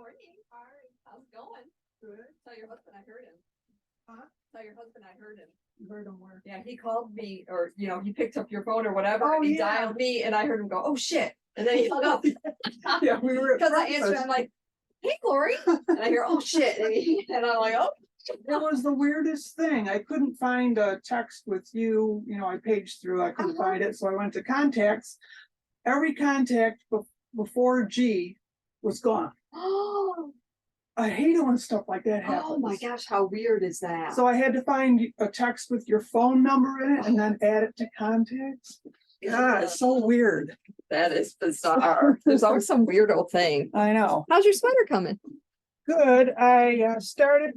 morning. Hi. How's it going? Good. Tell your husband I heard him. Huh? Tell your husband I heard him. You heard him where? Yeah, he called me, or he picked up your phone or whatever, Oh, and he yeah. dialed me, and I heard him go, "Oh shit!" And then he hung up. Yeah, we were at Because I answered, breakfast. I'm like, "Hey, Lori," and I hear, "Oh shit," and I'm like, "Oh." It was the weirdest thing. I couldn't find a text with you. I paged through, I couldn't find it, so I went to contacts. Every contact before G was gone. Oh, I hate it when stuff like that happens. oh my gosh, how weird is that? So I had to find a text with your phone number in it and then add it to contacts. God, it's so weird. That is bizarre. There's always some weirdo thing. I know. How's your sweater coming? Good. I started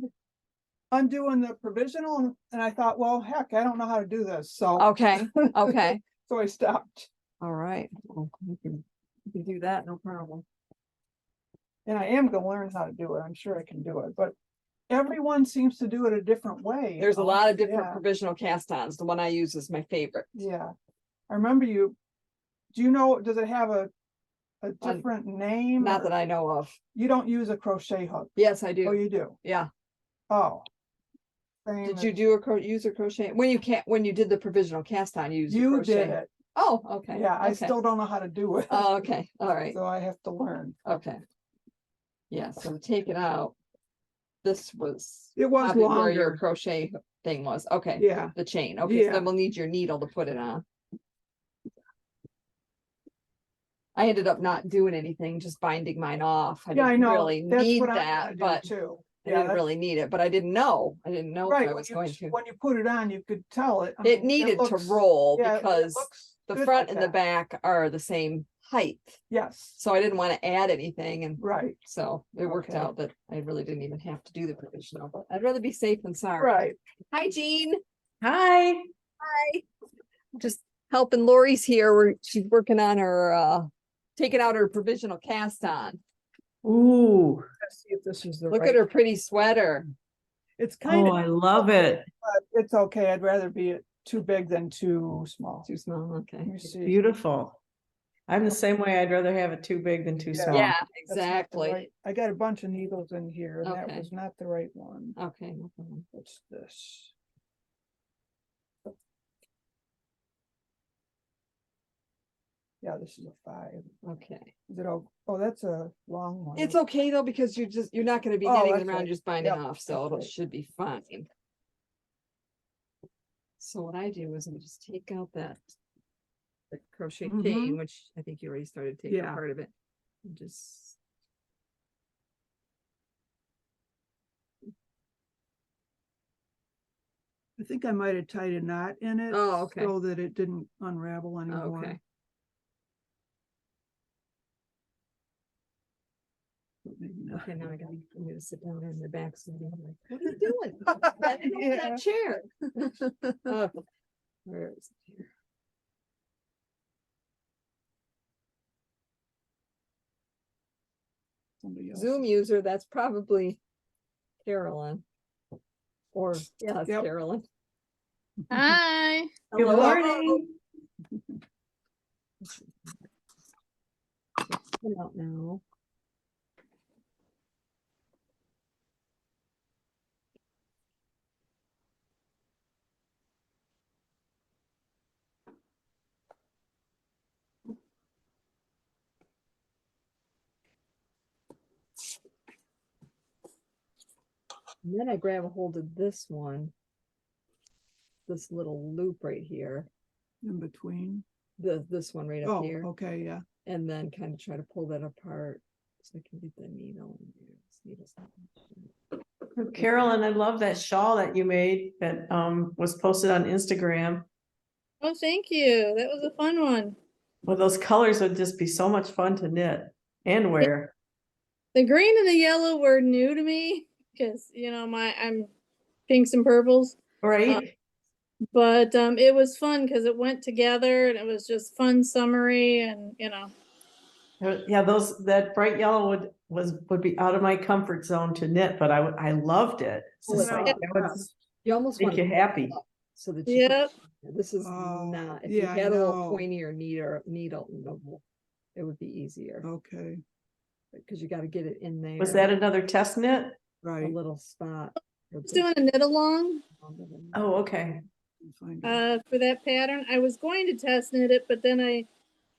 undoing the provisional and I thought, well, heck, I don't know how to do this. So, Okay, okay. so I stopped. All right. Well, you can do that, no problem. And I am gonna learn how to do it. I'm sure I can do it, but everyone seems to do it a different way. There's a lot of different Yeah. provisional cast-ons. The one I use is my favorite. Yeah. I remember you. Do you know, does it have a different name? Not or- that I know of. You don't use a crochet hook. Yes, I Oh, do. you do? Yeah. Oh. Did you do use a crochet? When you did the provisional cast-on, you used a You crochet. did it. Oh, okay. Yeah, I okay. still don't know how to do it. Oh, okay. All right. So I have to learn. Okay. Yeah, so to take it out, this was It was probably where your longer. crochet thing was. Okay. Yeah. The chain. Okay, so Yeah. then we'll need your needle to put it on. I ended up not doing anything, just binding mine off. I Yeah, I didn't know. really That's need what I'm that, gonna do but too. I Yeah, didn't really need it, but I didn't know. I didn't know if right. I was going to. When you put it on, you could tell it. I It mean, needed to looks- roll yeah, it because looks the good front like and the that. back are the same height. Yes, So I didn't want to add anything, and right, so it worked Okay. out that I really didn't even have to do the provisional, but I'd rather be safe than sorry. right. Hi, Jean. Hi. Hi. Just helping Lori's here. She's working on her taking out her provisional cast on. Ooh. Let's see if this is the Look right. at her pretty sweater. It's kind Oh, of, I love it. it's okay. I'd rather be too big than too small. Too small. Okay. Let me It's see. beautiful. I'm the same way. I'd rather have it too big than too Yeah. small. Yeah, That's not the exactly. right- I got a bunch of needles in here and that Okay. was not the right one. Okay. No problem. What's this? Yeah, this is a 5. Okay. Is it all? Oh, that's a long one. It's okay though, because you're not going to be Oh, getting that's around right. just binding Yep, off, so that's it right. should be fine. So what I do is I just take out the crochet chain, which I think you already started taking Yeah. part of it. And just I think I might have tied a knot in it. Oh, okay. So that it didn't unravel anymore. okay. But maybe not. Okay, now I'm gonna sit down in the back seat. I'm like, what are you doing? Get in Yeah. that chair. Where is it here? Somebody else. Zoom user, that's probably Carolyn. Or, yeah, it's Yep. Carolyn. Hi. Good Hello. morning. Come out now. And then I grab a hold of this one. This little loop right here. In between. This one right up Oh, here. okay, yeah. And then kind of try to pull that apart so I can get the needle in there. This needle's not- Carolyn, I love that shawl that you made that was posted on Instagram. Oh, thank you. That was a fun one. Well, those colors would just be so much fun to knit and wear. The green and the yellow were new to me because I'm pinks and purples. Right? But it was fun because it went together and it was just fun summery and Yeah, that bright yellow would be out of my comfort zone to knit, but I loved it. It's just Well, like, that would yeah. You almost make want you to happy. so that you Yep. this is Oh, not if yeah, I you had a little know. pointier needle, it would be easier. Okay. because you gotta get it in there. Was that another test knit? A Right. little spot? I was doing a knit along Oh, okay. Find it. for that pattern. I was going to test knit it, but then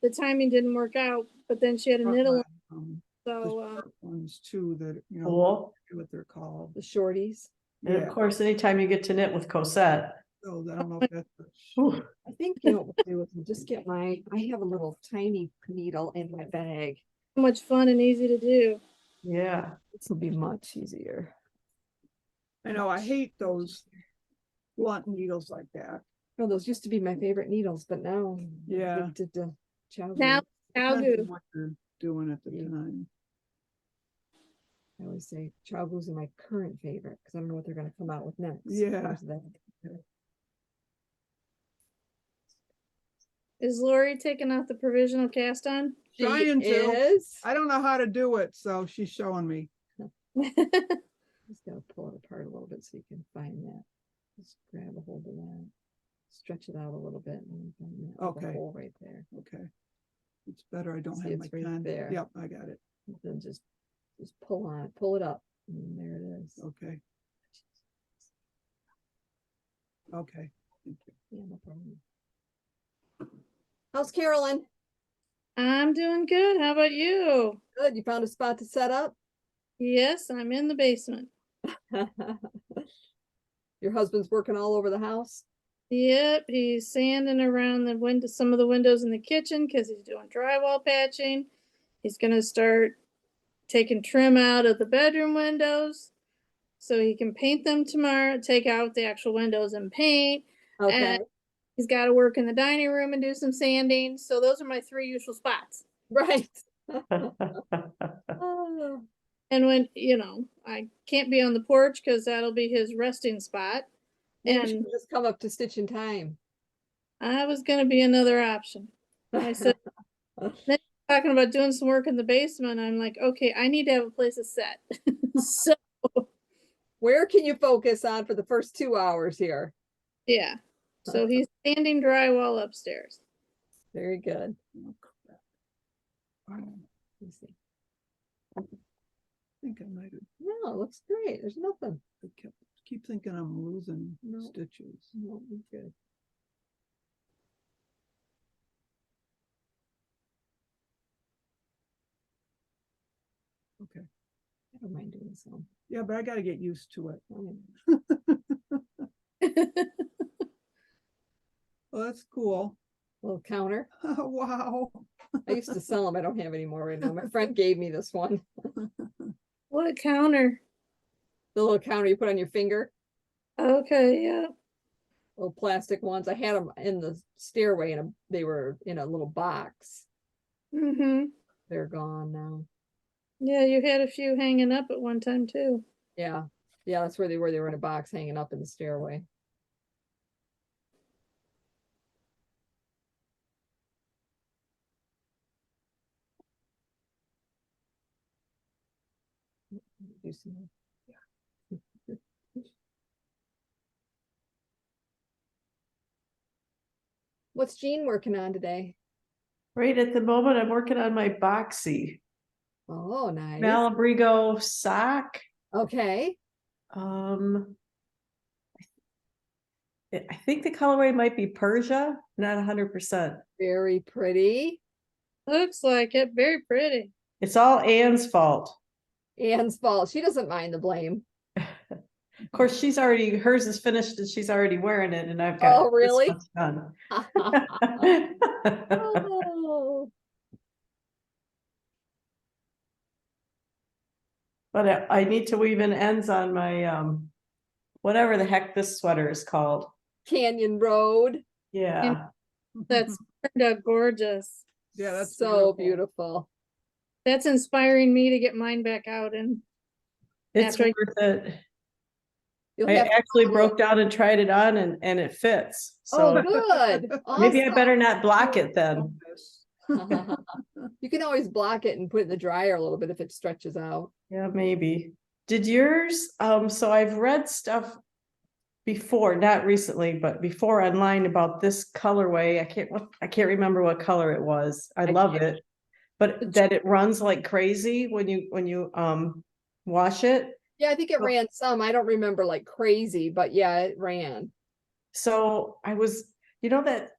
the timing didn't work out. But then she had a knit along, The so short ones too, that, you know, Cool. what they're called. The shorties. And of Yeah. course, anytime you get to knit with Cosette. So I don't know if that's. Whew. I think, you know, what we'll do is we'll just get I have a little tiny needle in my bag. so much fun and easy to do. Yeah. This will be much easier. I know, I hate those blunt needles like that. No, those used to be my favorite needles, but now. Yeah. The chow Now, Depends Algu. on what you're doing at the Yeah. time. I always say chow glues are my current favorite, because I don't know what they're gonna come out with next. Yeah. There's that. Is Lori taking off the provisional cast on? She Trying to. is. I don't know how to do it, so she's showing me. Just gotta pull it apart a little bit so you can find that. Just grab a hold of that. Stretch it out a little bit. And find that little Okay. hole right there. Okay. It's better I don't See, have my it's right pen. there. Yep, I got it. Then just pull on it, pull it up. And there it is. Okay, okay. Thank you. Yeah, no problem. How's Carolyn? I'm doing good. How about you? Good. You found a spot to set up? Yes, I'm in the basement. Your husband's working all over the house? Yep, he's sanding around the window, some of the windows in the kitchen because he's doing drywall patching. He's gonna start taking trim out of the bedroom windows so he can paint them tomorrow, take out the actual windows and paint. Okay, He's got to work in the dining room and do some sanding. So those are my three usual spots. right. Oh, And when, I can't be on the porch because that'll be his resting spot. maybe she And can just come up to Stitch in Time. I was going to be another option. I said, talking about doing some work in the basement. I'm like, okay, I need to have a place to set. So, Where can you focus on for the first 2 hours here? yeah. So he's sanding drywall upstairs. Very good. Oh, crap. I Let me see. think I might have, No, it looks great. There's nothing. I keep thinking I'm losing No. stitches. No, it's good. Okay. I don't mind doing some. Yeah, but I gotta get used to it. Well, that's cool. Little counter. Wow. I used to sell them. I don't have any more right now. My friend gave me this one. What counter? The little counter you put on your finger, Okay, yeah. little plastic ones. I had them in the stairway and they were in a little box. Mm-hmm. They're gone now. Yeah, you had a few hanging up at one time too. Yeah. Yeah, that's where they were. They were in a box hanging up in the stairway. Do some more. What's Jean working on today? Right at the moment, I'm working on my boxy Oh, nice. Malabrigo sock. Okay. I think the colorway might be Persia, not 100%. Very pretty. Looks like it. Very pretty. It's all Anne's fault. Anne's fault. She doesn't mind the blame. Of course, hers is finished and she's already wearing it, and I've got Oh, this really? much done. Oh. But I need to weave in ends on my whatever the heck this sweater is called. Canyon Road. Yeah. That's turned out gorgeous. Yeah, that's so beautiful. That's inspiring me to get mine back out and It's After I- worth it. You'll I have to actually model broke down and tried it on and it fits. Oh, So good. maybe I Awesome. better not block it then. You can always block it and put it in the dryer a little bit if it stretches out. Yeah, maybe. Did yours? So I've read stuff before, not recently, but before online about this colorway. I can't remember what color it was. I love can't- it. but that it runs like crazy when you wash it. Yeah, I think it Oh. ran some. I don't remember like crazy, but yeah, it ran. So I was, you know, that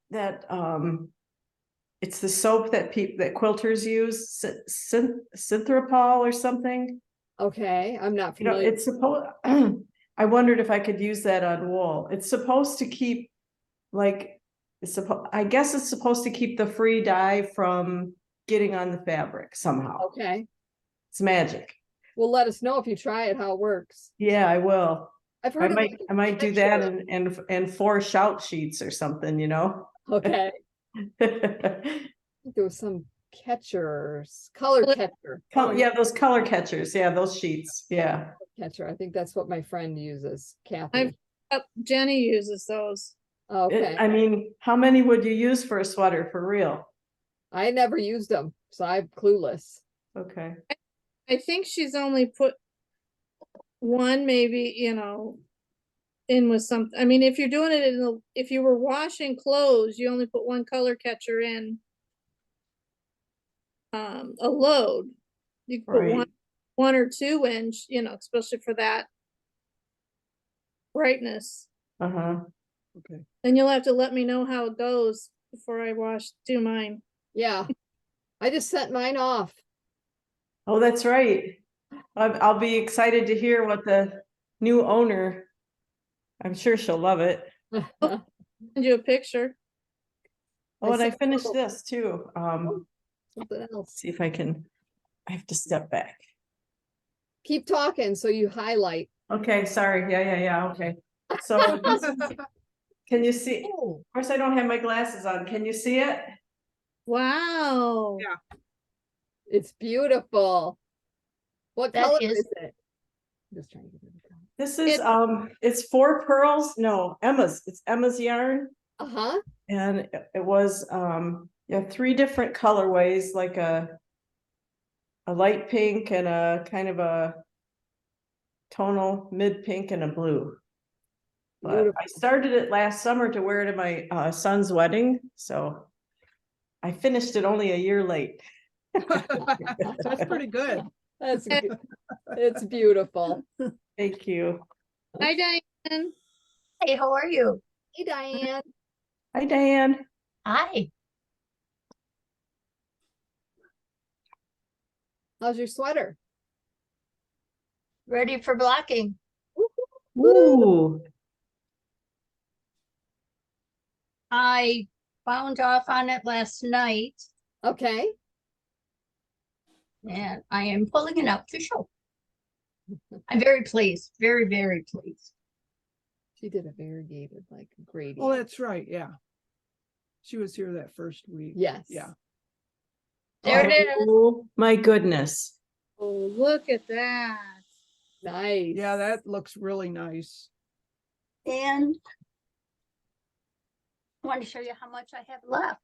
it's the soap that that quilters use, Synthropol or something. Okay, I'm not You know, familiar. it's supposed, I wondered if I could use that on wool. It's supposed to keep, like, I guess it's supposed to keep the free dye from getting on the fabric somehow. Okay, It's magic. well, let us know if you try it, how it works. Yeah, I will. I've I heard of might, like I might do that catcher. and 4 shout sheets or something, you know? Okay, there was some catchers, color Flip. catcher. Yeah, those color catchers. Yeah, those sheets. Yeah. Catcher. I think that's what my friend uses, Kathy. I've Jenny uses those. Okay, I mean, how many would you use for a sweater for real? I never used them, so I'm clueless. Okay. I think she's only put one, maybe, in with something. I mean, if you're doing it if you were washing clothes, you only put one color catcher in a load. You could put Right. one or two in, especially for that brightness. Uh-huh. Okay. Then you'll have to let me know how it goes before I do mine. Yeah, I just sent mine off. Oh, that's right. I'll be excited to hear what the new owner, I'm sure she'll love it. Send you a picture. Oh, and I saw finished little- this too. Something else. See if I have to step back. Keep talking so you highlight. Okay, sorry. Yeah. Okay. So can you see? Of course, I don't have my glasses on. Can you see it? Wow. Yeah. It's beautiful. What That color is- is it? Just trying to get it. This is it's 4 pearls. No, it's Emma's yarn. Uh-huh. And it was 3 different colorways, like a light pink and a kind of a tonal mid pink and a blue. But Beautiful. I started it last summer to wear it at my son's wedding, so I finished it only a year late. That's pretty good. That's good. It's beautiful. Thank you. Hi, Diane. Hey, how are you? Hey, Diane. Hi, Diane. Hi. How's your sweater? Ready for blocking? Ooh. I bound off on it last night Okay. and I am pulling it out to show. I'm very pleased, very, very pleased. She did a variegated, like gradient. Oh, that's right, yeah. She was here that first week. Yes. Yeah. There it is. Oh, my goodness. Oh, look at that. Nice. Yeah, that looks really nice. And I want to show you how much I have left.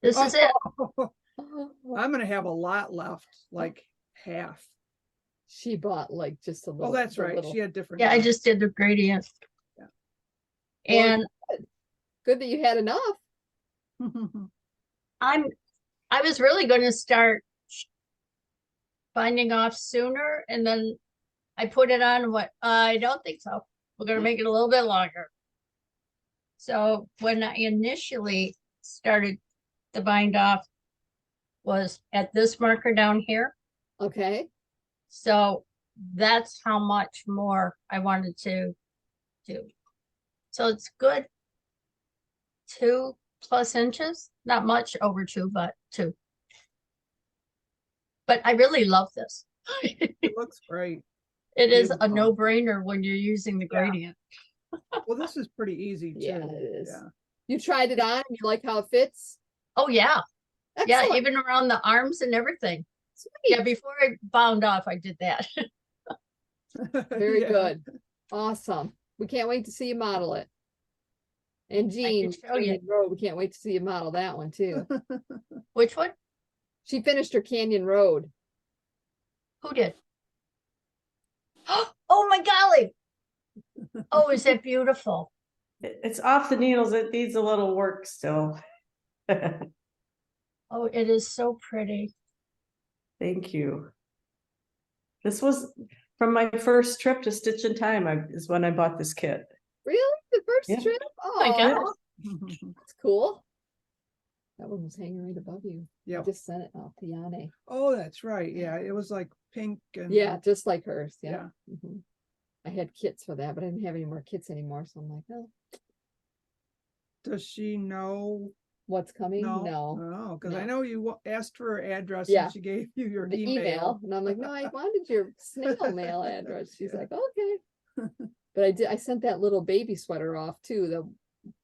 This is it. I'm gonna have a lot left, like half. She bought like just a little. Oh, that's a right. little- She had different. Yeah, I ones. just did the gradient. Yeah. And Good that you had enough. I was really going to start binding off sooner, and then I put it on. What I don't think so. We're going to make it a little bit longer. So when I initially started the bind off was at this marker down here. Okay. So that's how much more I wanted to do. So it's good. 2+ inches, not much over 2, but 2. But I really love this. It looks great. It is a Beautiful. no-brainer when you're using the Yeah. gradient. Well, this is pretty easy too. Yeah, it is. Yeah. You tried it on and you like how it fits? Oh, yeah. Yeah, Excellent. even around the arms and everything. Sweet. Yeah, before I bound off, I did that. Very Yeah. good. Awesome. We can't wait to see you model it. And Jean, show you. Canyon Road, we can't wait to see you model that one too. Which one? She finished her Canyon Road. Who did? Oh my golly. Oh, is that beautiful? It's off the needles. It needs a little work still. Oh, it is so pretty. Thank you. This was from my first trip to Stitch in Time is when I bought this kit. Really? The first Yeah. trip? my Oh, gosh. that's cool. That one was hanging right above you. I Yep. just sent it off to Yane. Oh, that's right. Yeah, it was like pink and. Yeah, just like hers. Yeah. Yeah. Mhm. I had kits for that, but I didn't have any more kits anymore. So I'm like, oh, Does she know? what's coming? No. No. Oh, because I no. know you asked for her address Yeah. and she gave you your The email. And I'm like, no, I wanted your snail mail address. She's Yeah. like, okay. But I sent that little baby sweater off too,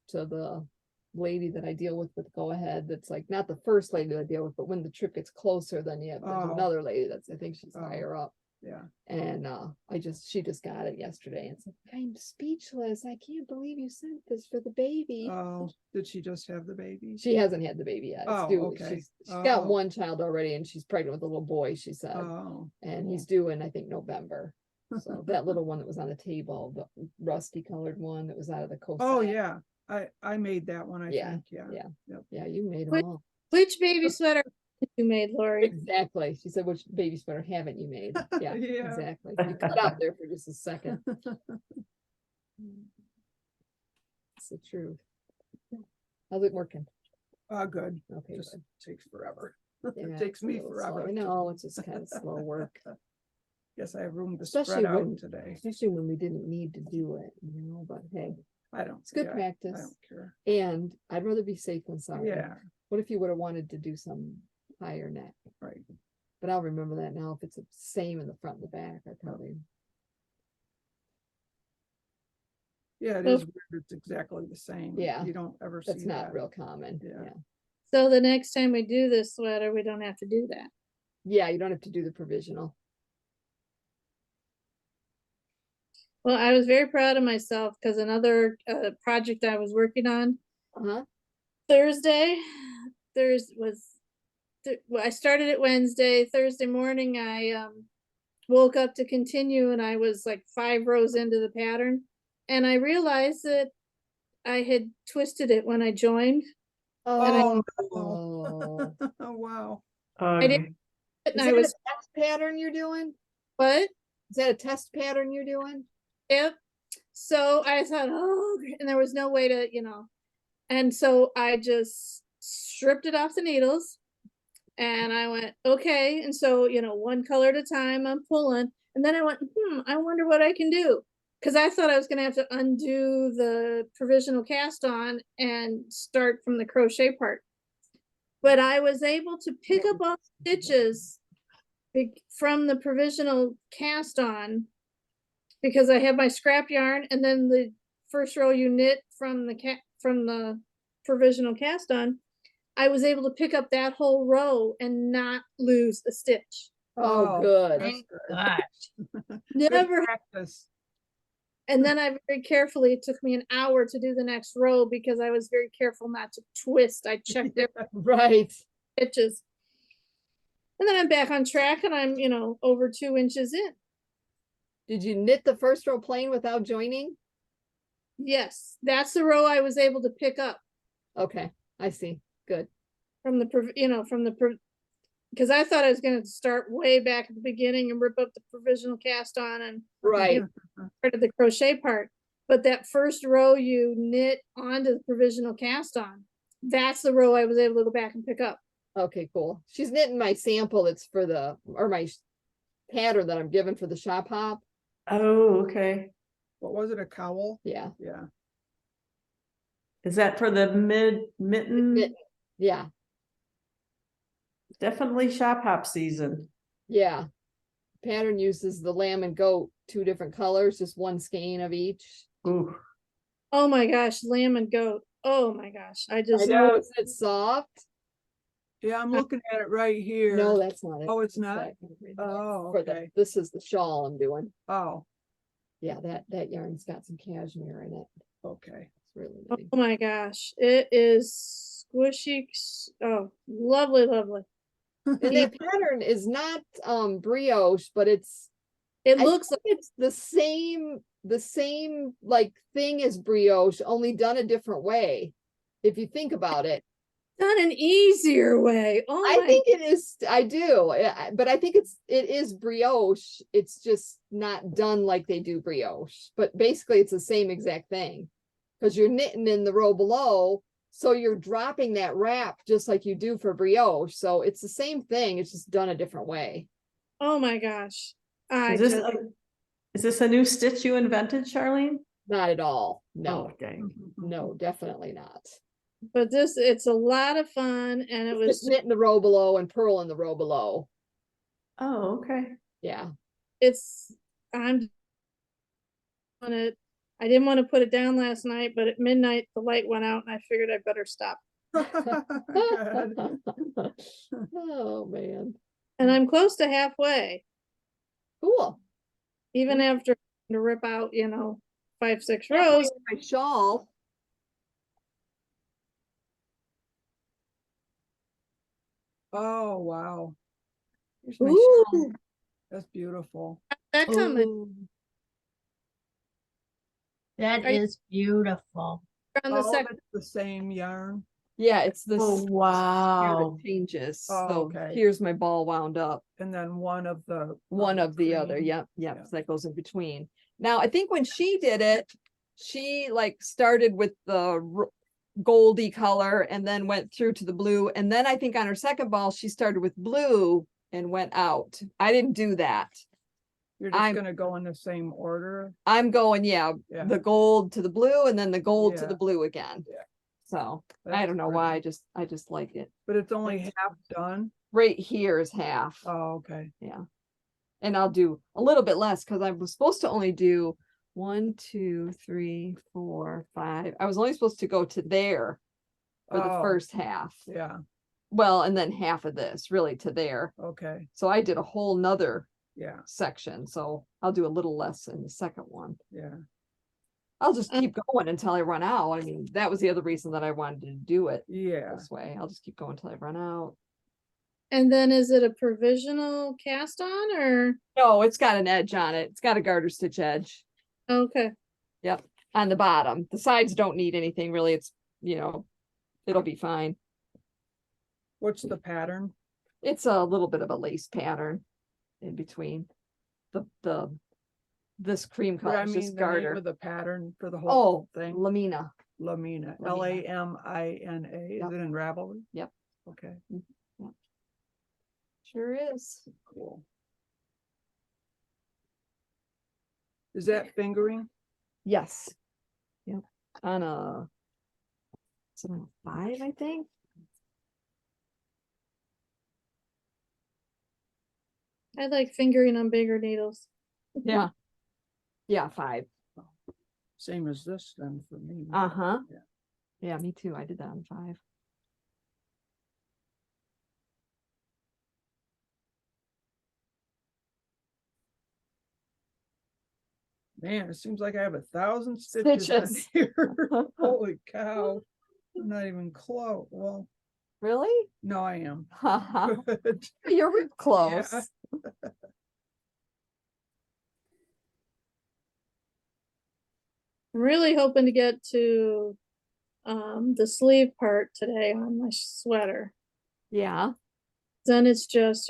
to the lady that I deal with Go Ahead. That's like not the first lady that I deal with, but when the trip gets closer, then there's Oh. another lady that's, I think she's Oh. higher up. Yeah. And she just got it yesterday and said, I'm speechless. I can't believe you sent this for the baby. Oh, did she just have the baby? She hasn't had the baby yet. It's Oh, due. okay. She's got Oh. one child already and she's pregnant with a little boy, she said. Oh. And he's due in, I think, November. So that little one that was on the table, the rusty colored one that was out of the coast. Oh, yeah. I made that one, I Yeah, think. Yeah. yeah. Yep. Yeah, you made them Wait. all. Which baby sweater you made, Lori? Exactly. She said, which baby sweater haven't you made? Yeah, Yeah. exactly. You cut out there for just a second. It's the truth. How's it working? Good. Okay, Just good. takes forever. Yeah, It takes it's a me little slow. forever. I know, it's just kind of slow work. Guess I have room to Especially spread out when- today. Especially when we didn't need to do it, but hey, I don't. it's good yeah, I practice. don't care. And I'd rather be safe than sorry. Yeah, What if you would have wanted to do some higher neck? right. But I'll remember that now. If it's the same in the front and the back, I probably, Yeah, it Well, is weird. It's exactly the same. Yeah, You don't ever see that's not that. real common. Yeah. Yeah. So the next time we do this sweater, we don't have to do that. Yeah, you don't have to do the provisional. Well, I was very proud of myself because another project I was working on Uh-huh. Thursday, well, I started it Wednesday. Thursday morning, I woke up to continue, and I was like 5 rows into the pattern, and I realized that I had twisted it when I joined. Oh, no. Oh. Oh, wow. didn't- Is And that I a was test pattern you're doing? what? Is that a test pattern you're doing? Yep. So I thought, oh, and there was no way to, and so I just stripped it off the needles and I went, okay. And so, one color at a time, I'm pulling. And then I went, I wonder what I can do. Cause I thought I was going to have to undo the provisional cast on and start from the crochet part. But I was able to pick up all the stitches from the provisional cast on because I have my scrap yarn and then the first row you knit from the provisional cast on. I was able to pick up that whole row and not lose a stitch. Oh, good. that's Thank good. God. Good Never. practice. And then I very carefully, it took me an hour to do the next row because I was very careful not to twist. I checked every Right. stitches. And then I'm back on track and I'm, over 2 inches in. Did you knit the first row plain without joining? Yes, that's the row I was able to pick up Okay, I see. Good. from because I thought I was going to start way back at the beginning and rip up the provisional cast on and Right. part of the crochet part. But that first row you knit onto the provisional cast on, that's the row I was able to go back and pick up. Okay, cool. She's knitting my sample that's for my pattern that I'm given for the shop hop. Oh, okay. What was it, a cowl? Yeah. Yeah. Is that for the mitten? Knit- Yeah, Definitely shop hop season. yeah. Pattern uses the lamb and goat, 2 different colors, just 1 skein of each. Ooh. Oh my gosh, lamb and goat. Oh my gosh. I I just know, isn't it soft? Yeah, I'm looking at it right here. No, that's not it. Oh, it's It's not? that. Oh, For okay. this is the shawl I'm doing. Oh, Yeah, that yarn's got some cashmere in it. okay. It's really oh nice. my gosh. It is squishy. Oh, lovely, lovely. And that pattern is not brioche, but It I looks like it's the same the same like thing as brioche, only done a different way. If you think about it. Done an easier way. Oh I my, think it is, I do, but I think it is brioche. It's just not done like they do brioche, but basically it's the same exact thing. Cause you're knitting in the row below, so you're dropping that wrap just like you do for brioche. So it's the same thing, it's just done a different way. oh my gosh. I Is this, just, is this a new stitch you invented, Charlene? Not at all, Oh, no, okay. no, definitely not. but this, it's a lot of fun and it It's just was, knit in the row below and purl in the row below, Oh, okay. yeah. I'm on it. I didn't want to put it down last night, but at midnight the light went out and I figured I better stop. Good. Oh, man, And I'm close to halfway, cool. even after to rip out, 5, 6 rows. My shawl. Oh, wow. Here's my shawl. Ooh, That's beautiful. that coming Ooh. That Are you- is beautiful. on the All of second. it's the same yarn. Yeah, it's this. Oh, here that wow. changes. Oh, So okay. here's my ball wound up. And then one of the. One of the other. cream. Yep, yep. Yeah. So that goes in between. Now, I think when she did it, she like started with the goldy color and then went through to the blue. And then I think on her second ball, she started with blue and went out. I didn't do that. You're just I'm- gonna go in the same order. I'm going, yeah, Yeah. the gold to the blue and then the gold to Yeah. the blue again. Yeah. So I That's don't know pretty. why. I just like it. But it's only half done. Right here is half. Oh, okay. And I'll do a little bit less because I was supposed to only do 1, 2, 3, 4, 5. I was only supposed to go to there for the Oh. first half. Yeah, Well, and then half of this really to there. okay, So I did a whole nother yeah, section. So I'll do a little less in the second one. yeah. I'll just keep going until I run out. I mean, that was the other reason that I wanted to do it Yeah, this way. I'll just keep going until I run out. And then is it a provisional cast on or? No, it's got an edge on it. It's got a garter stitch edge. Okay, Yep, on the bottom. The sides don't need anything really. It's, it'll be fine. what's the pattern? It's a little bit of a lace pattern in between. This cream But color I is mean, just the name garter. of the pattern for the whole Oh, thing, Lamina. Lamina, Lamina. Lamina, is Yep. it in Ravelry? Yep. Okay, Sure is. cool. Is that fingering? Yes. Yep. On a, it's on a 5, I think. I like fingering on bigger needles. Yeah. Yeah, 5. Same as this then for me. Uh-huh. Yeah. Yeah, me too. I did that on 5. Man, it seems like I have 1,000 stitches in Stitches. here. Holy cow. I'm not even close. Well, Really? no, I am. Haha. Good. You're real close. Yeah. I'm really hoping to get to the sleeve part today on my sweater. Yeah. Then it's just,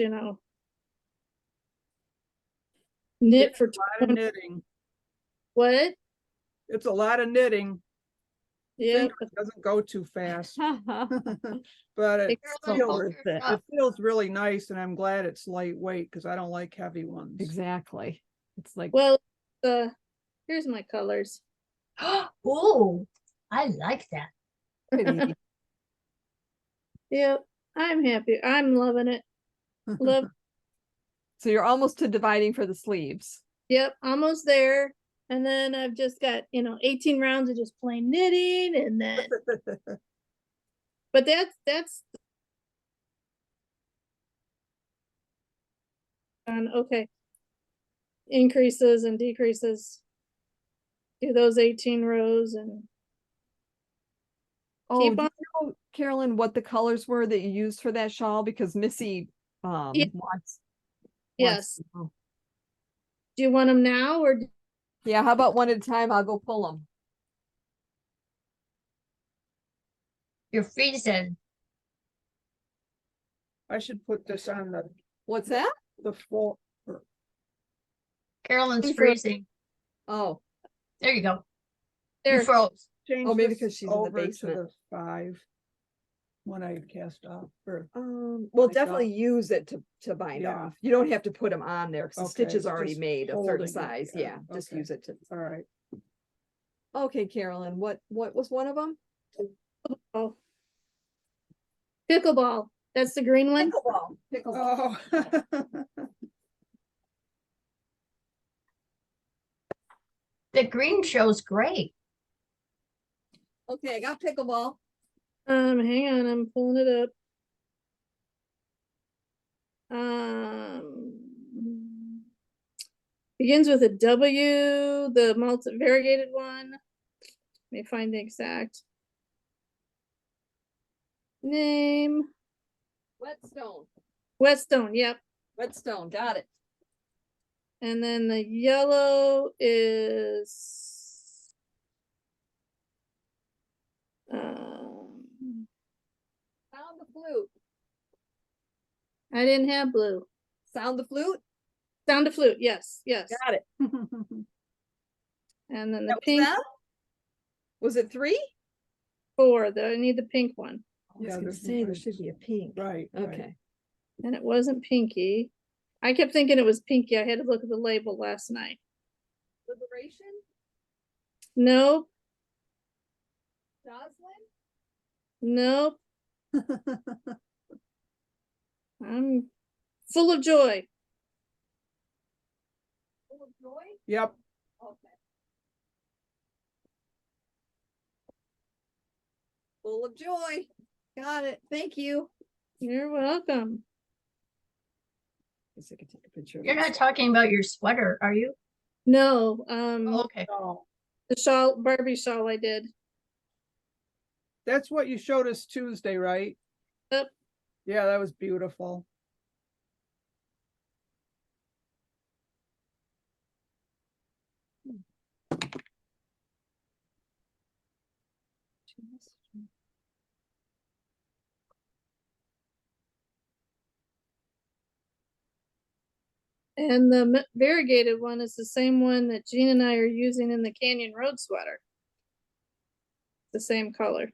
knit for A lot of knitting. what? It's a lot of knitting. Yeah, Finger doesn't go too fast, but it It's so feels, worth it. it feels really nice and I'm glad it's lightweight because I don't like heavy ones. Exactly. It's like, well, here's my colors. Oh, I like that. pretty. Yep, I'm happy. I'm loving it. Love. So you're almost to dividing for the sleeves. Yep, almost there. And then I've just got, 18 rounds of just plain knitting and then, but that's okay. Increases and decreases. Do those 18 rows and Oh, Keep do on- you know, Carolyn, what the colors were that you used for that shawl? Because Missy, Yeah. wants yes. to know. Do you want them now or Yeah, how about one at a time? I'll go pull them. You're freezing. I should put this on What's that? the floor. Carolyn's For- freezing. Oh, There you go. You There, froze. Change Oh, maybe this 'cause she's in the over to basement. the 5. When I cast off, or, we'll Like definitely use it to bind Yeah. off. You don't have to put them on there because the stitch Okay, is already just made a certain holding it, size. yeah, Yeah, just okay. use it to. all right. Okay, Carolyn, what was one of them? oh. Pickleball, that's the green one. Pickleball. Pickleball. Oh. The green shows great. Okay, I got pickleball. Hang on, I'm pulling it up. Begins with a W, the variegated one. Let me find the exact name. Whetstone. Whetstone, yep. Whetstone, got it. And then the yellow is Sound the flute. I didn't have blue. Sound the flute. Sound of flute, yes, yes. Got it. And then the That was pink that? Was it 3? 4, I need the pink one. I was Yeah, gonna there's say there right. should be a pink. Right. right. Okay. And it wasn't pinky. I kept thinking it was pinky. I had to look at the label last night. Liberation. Nope, Jocelyn. nope. I'm full of joy. Full of joy. Yep. Okay. Full of joy. Got it. Thank you. You're welcome. Guess I could take a picture. of You're this. not talking about your sweater, are you? No, Oh, okay. Oh, the shawl, Barbie shawl I did. that's what you showed us Tuesday, right? Yep. Yeah, that was beautiful. And the variegated one is the same one that Jean and I are using in the Canyon Road sweater. The same color.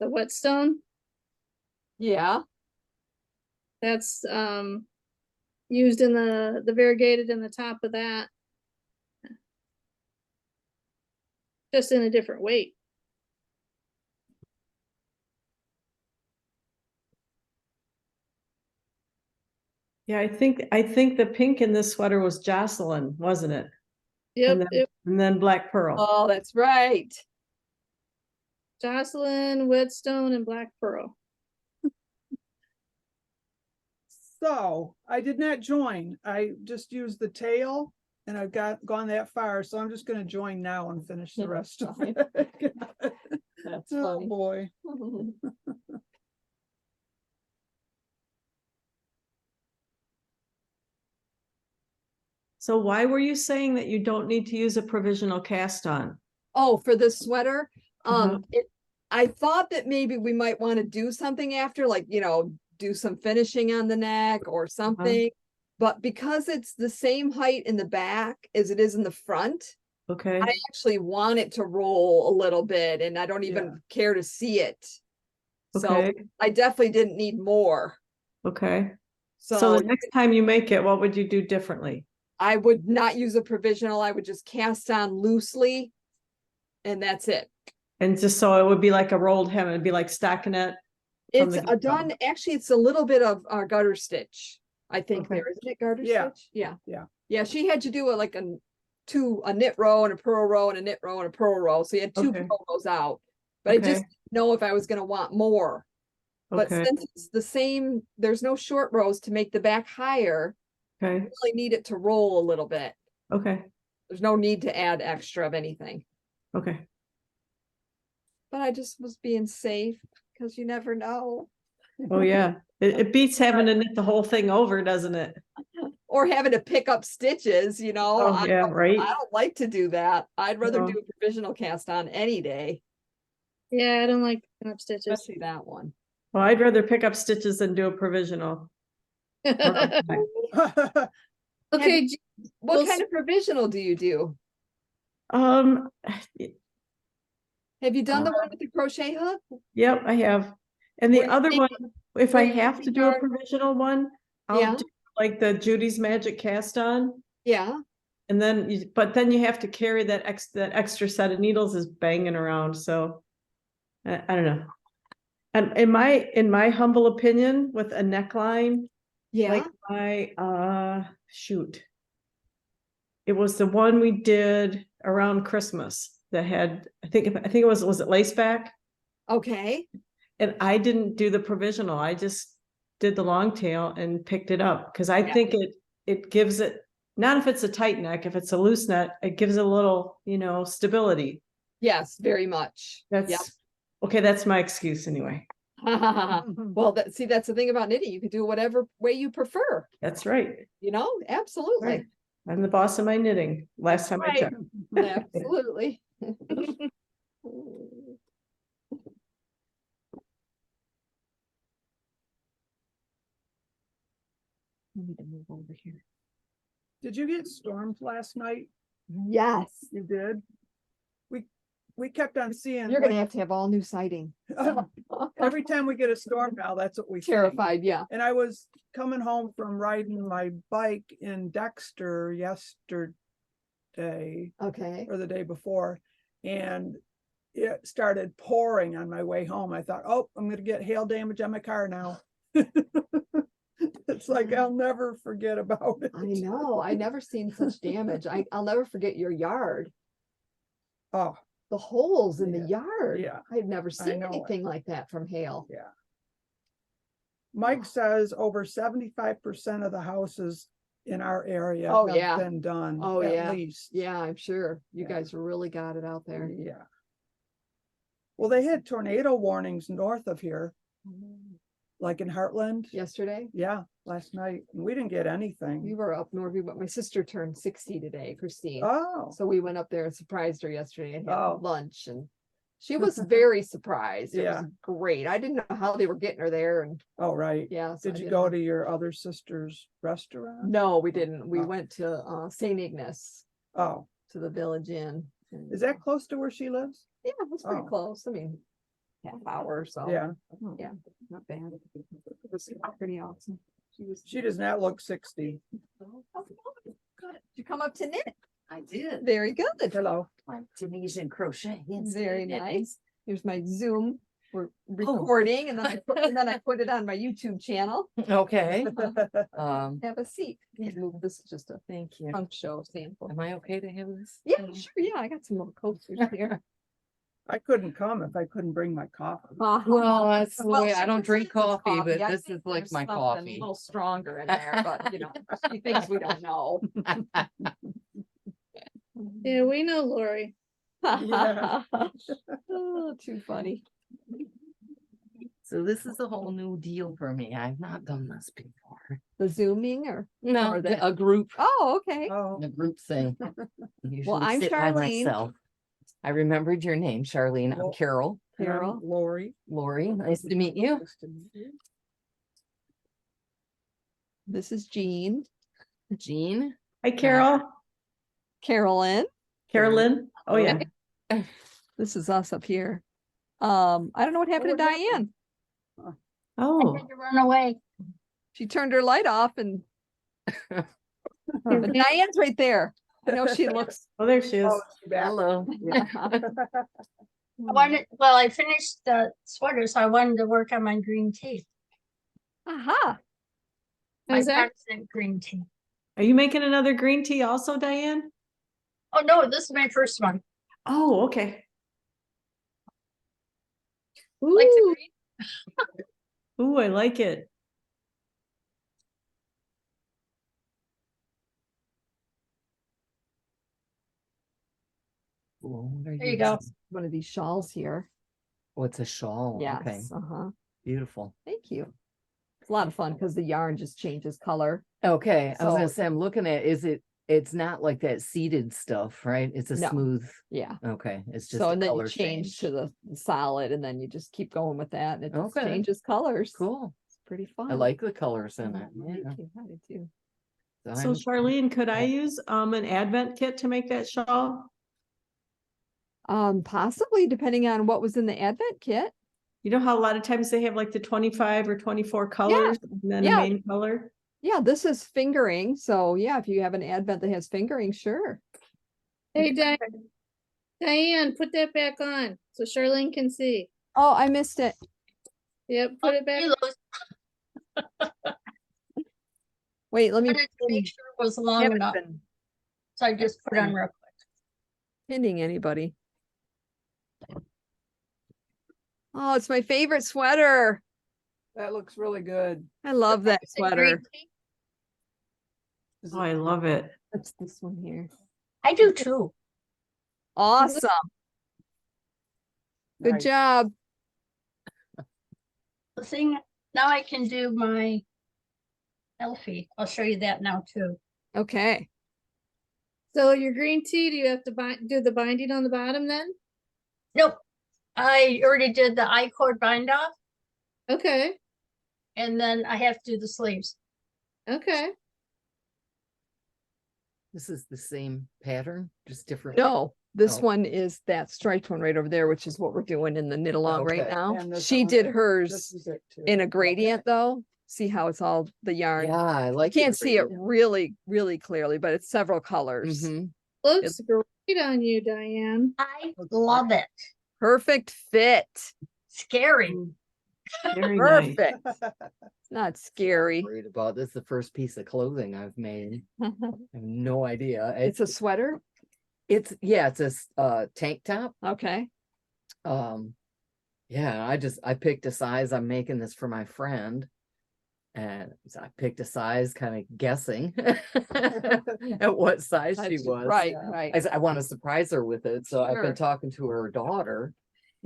The Whetstone, Yeah. that's used in the variegated in the top of that. Just in a different weight. Yeah, I think the pink in this sweater was Jocelyn, wasn't it? Yep, then- And then Black Pearl. Oh, that's right. Jocelyn, Whetstone, and Black Pearl. So I did not join. I just used the tail and I've gone that far. So I'm just gonna join now and finish the rest of it. That's Oh, funny. boy. So why were you saying that you don't need to use a provisional cast on? Oh, for this sweater, Uh-huh. I thought that maybe we might want to do something after, like, do some finishing on the neck or something. But because it's the same height in the back as it is in the front, Okay, I actually want it to roll a little bit and I don't even Yeah. care to see it. So okay, I definitely didn't need more. okay. So So the next time you make it, what would you do differently? I would not use a provisional. I would just cast on loosely. And that's it. And just so it would be like a rolled hem, it'd be like stockinette. From It's the get-go. done, actually, it's a little bit of garter stitch. I think Okay. there, isn't it garter Yeah. stitch? Yeah. Yeah. Yeah, she had to do a knit row and a purl row and a knit row and a purl row. So you had 2 Okay. purl rows out. But I just Okay. didn't know if I was gonna want more. But Okay, since it's the same, there's no short rows to make the back higher. You okay, really need it to roll a little bit. okay, There's no need to add extra of anything. okay. But I just was being safe because you never know. Oh, yeah. It beats having to knit the whole thing over, doesn't it? or having to pick up stitches, you know. Oh, I yeah, don't- right. I don't like to do that. I'd rather No. do a provisional cast on any day, Yeah, I don't like picking up stitches. especially that one. Well, I'd rather pick up stitches than do a provisional. Okay, G- What We'll kind s- of provisional do you do? Um, Have you done the one with the crochet hook? yep, I have. And Where the you other take- one, if where I you have take to do a yarn- provisional one, Yeah. I'll do like the Judy's Magic Cast On. Yeah, And then, but then you have to carry that extra set of needles is banging around, so. I don't know. And in my humble opinion, with a neckline, yeah, like shoot. It was the one we did around Christmas that had, I think it was it lace back? okay, And I didn't do the provisional, I just did the long tail and picked it up, because I Yeah. think it gives it, not if it's a tight neck, if it's a loose neck, it gives it a little, stability. yes, very much. Yep. That's, okay, that's my excuse anyway. Well, see, that's the thing about knitting. You can do whatever way you prefer, That's right. absolutely. Right. I'm the boss of my knitting, last time I Right. checked. Absolutely. I need to move over here. Did you get stormed last night? Yes, You did? We kept on seeing. you're gonna have to have all new siding. Every time we get a storm now, that's what we see. Terrified, yeah. And I was coming home from riding my bike in Dexter yesterday Okay. or the day before. And it started pouring on my way home. I thought, oh, I'm gonna get hail damage on my car now. It's like, I'll never forget about it. I know. I never seen such damage. I'll never forget your yard. Oh, The holes in the yard. yeah. I've never seen know it. anything like that from hail. Mike says over 75% of the houses in our area Oh, have yeah. been done. Oh, at yeah. least. Yeah, I'm sure. You Yeah. guys really got it out there. Yeah. Well, they had tornado warnings north of here, like in Heartland. Yesterday, Yeah, last night. And we didn't get we anything. were up north, but my sister turned 60 today, Christine. Oh, So we went up there and surprised her yesterday and had Oh. lunch, and she was very surprised. It Yeah. was great. I didn't know how they were getting her there, and oh, right. yeah. so I Did you didn't go know. to your other sister's restaurant? No, we didn't. We Oh. went to St. Ignace, Oh, to the Village Inn. and, is that close to where she lives? Yeah, it was pretty Oh. close. I mean, half hour or so. Yeah, Yeah, not bad. It was pretty awesome. She was. she does not look 60. Oh, good. Did you come up to knit? I did. Very good. Hello. Like Tunisian crochet. yes, Very I did. nice. Here's my Zoom. We're recording, and then I put it on my YouTube channel. Okay. Have a seat. This is just a Thank you. punk show sample. Am I okay to have this? Yeah, sure. Yeah, I got some little coasters here. I couldn't come if I couldn't bring my coffee. Well, that's the Well, way, she I don't drink considers coffee, this but I this think is like there's my something coffee. A little stronger in there, but she thinks we don't know. yeah, we know Lori. Yeah. Oh, too funny. So this is a whole new deal for me. I've not done this before. The Zooming or? No, Or the- a group, Oh, okay. Oh, a group thing. Usually I'm sit by Charlene. myself. I remembered your name, Charlene. I'm Well- Carol. and I'm Carol. Lori. Lori, nice to meet you. Nice to meet you. This is Jean. Jean. Hi, Carol. Carolyn. Carolyn. Oh, yeah. This is us up here. I don't know what happened to what happened? Diane. I Oh, had to run away. She turned her light off and but Diane's right there. I know she looks. oh, there she is. Oh, she's back. Hello. I finished the sweater, so I wanted to work on my green tea. Aha. My How's that? partisan green tea. Are you making another green tea also, Diane? Oh, no, this is my first one. Oh, okay. Like the Ooh, green? Ooh, I like it. There you go. one of these shawls here. Oh, it's a shawl. Okay, Yes. Uh-huh. beautiful. Thank you. It's a lot of fun because the yarn just changes color. Okay, I was gonna So- say, I'm looking at, it's not like that seeded stuff, right? It's a No. smooth, Yeah. okay, it's just So, a and then you color change to the solid and then you just keep going with that and it just Okay. changes colors. Cool. It's pretty fun. I like the colors in Oh, it. me Yeah. too, I do too. So I'm- Charlene, could I use an Advent kit to make that shawl? Possibly depending on what was in the Advent kit. You know how a lot of times they have like the 25 or 24 colors and then a Yeah. main color? Yeah, this is fingering. So yeah, if you have an Advent that has fingering, sure. Hey, Diane, put that back on so Charlene can see. Oh, I missed it. Yep, put it back. Hey, Lois, Wait, let me wanted to make sure it was long haven't enough, been so I just put on real quick. pinning anybody. Oh, it's my favorite sweater. That looks really good. I love that Is it green sweater. tea? Is Oh, I love it. That's this one here. I do too. Awesome. Good Nice. job. The thing, now I can do my Elfie. I'll show you that now too. Okay. So your green tea, do you have to do the binding on the bottom then? Nope, I already did the I-cord bind off, Okay, and then I have to do the sleeves. okay. This is the same pattern, just different. No, this Oh. one is that striped one right over there, which is what we're doing in the knit along right Okay. now. And this She one- did This hers is it too. in a gradient though. See how it's all the yarn. Yeah, I You like. can't see it really, really clearly, but it's several colors. Hmm. Looks great on you, Diane. I love it. Perfect fit. Scary. Very nice. Perfect. It's not scary. Worried about this, the first piece of clothing I've made. I have no idea. It's a sweater. It's a tank top. Okay. Yeah, I picked a size. I'm making this for my friend. And so I picked a size, kind of guessing at what size she was. Right, Yeah. right. I said, I want to surprise her with it. So I've Sure. been talking to her daughter.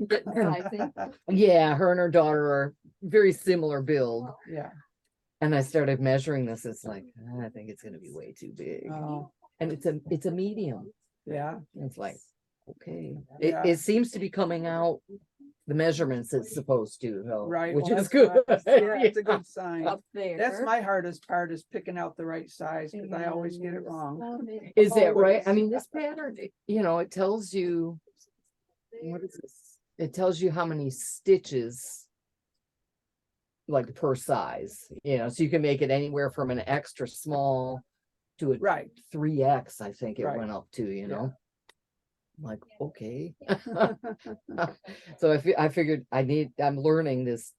Getting sizing. Yeah, her and her daughter are very similar build. Yeah. And I started measuring this. It's like, I think it's gonna be way too big. Oh, And it's a medium. yeah. And it's like, okay. Yeah. It seems to be coming out the measurements it's supposed to, though. Right. Which well, is that's good. nice. Yeah, it's a good sign. Up there. That's my hardest part is picking out the right size because I always get it wrong. Is that right? I Always. mean, this pattern, it tells you, what is this? It tells you how many stitches like per size, so you can make it anywhere from an extra small to a Right. 3X, I think it Right. went up to, I'm like, okay. So I figured I'm learning this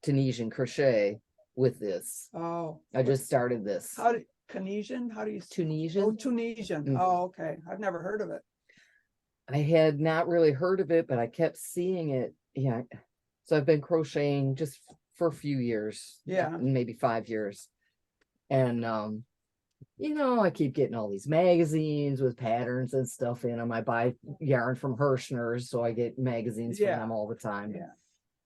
Tunisian crochet with this. Oh, I just started this. how do, Tunisian? How do you? Oh, Tunisian. Tunisian. Mhm. Oh, okay. I've never heard of it. I had not really heard of it, but I kept seeing it. Yeah. So I've been crocheting just for a few years. Yeah. Maybe 5 years. And I keep getting all these magazines with patterns and stuff in them. I buy yarn from Hirschner's, so I get magazines from Yeah. them all the time.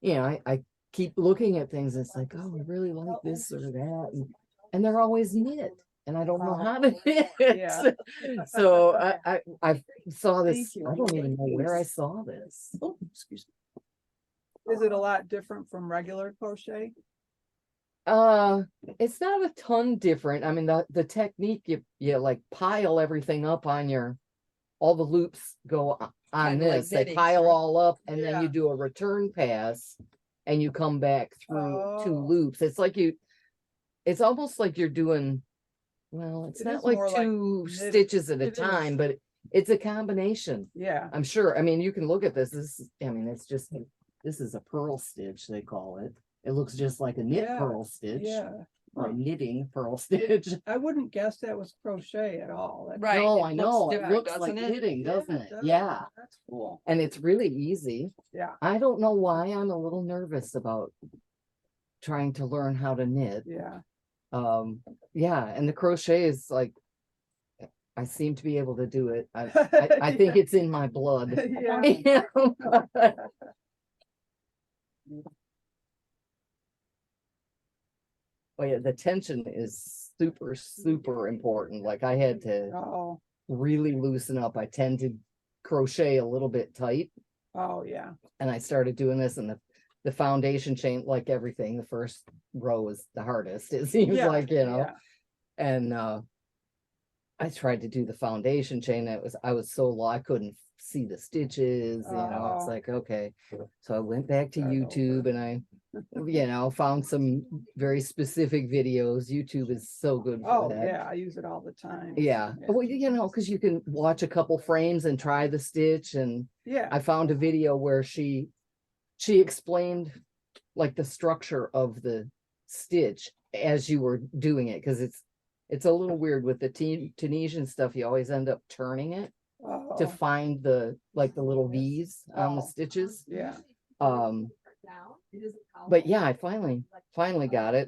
Yeah. I keep looking at things. And it's like, oh, I really like this or that. And they're always knit. And I don't know Oh. how to knit. Yeah. So I saw this, Thank you. I don't even know where I saw this. Oh, excuse me. Is it a lot different from regular crochet? It's not a ton different. I mean, the technique, you like pile everything up on all the loops go on Kinda like this, they knitting, pile right? all up and then Yeah. you do a return pass and you come back through two Oh. loops. It's almost like you're doing, well, it's It not is like more like two knitting. stitches at a It is. time, but it's a combination. Yeah. I'm sure. I mean, you can look at this. This is a purl stitch, they call it. It looks just like a knit Yeah, purl stitch Yeah. or a knitting purl stitch. I wouldn't guess that was crochet at all. That- Right. No, it I looks know. It different, looks like doesn't it? knitting, doesn't it? does. Yeah. That's cool. And it's really easy. Yeah. I don't know why I'm a little nervous about trying to learn how to knit. Yeah. Yeah, and the crochet is like, I seem to be able to do it. I think it's in my blood. Yeah. Oh yeah, the tension is super, super important. Like I had to Oh, really loosen up. I tend to crochet a little bit tight. oh, yeah. And I started doing this, and the foundation chain, like everything, the first row is the hardest, it seems Yeah, like, you know. yeah. And I tried to do the foundation chain. I was so low, I couldn't see the stitches, you know. It's Oh. like, okay. So I went back to Start YouTube over. and I, you know, found some very specific videos. YouTube is so good for Oh, that. yeah, I use it all the time. Yeah. Well, you know, because you can watch a couple frames and try the stitch. And Yeah, I found a video where she explained like the structure of the stitch as you were doing it, because it's a little weird with the Tunisian stuff. You always end up turning it to oh, find the like the little V's on the Oh. stitches. yeah. But yeah, I finally got it.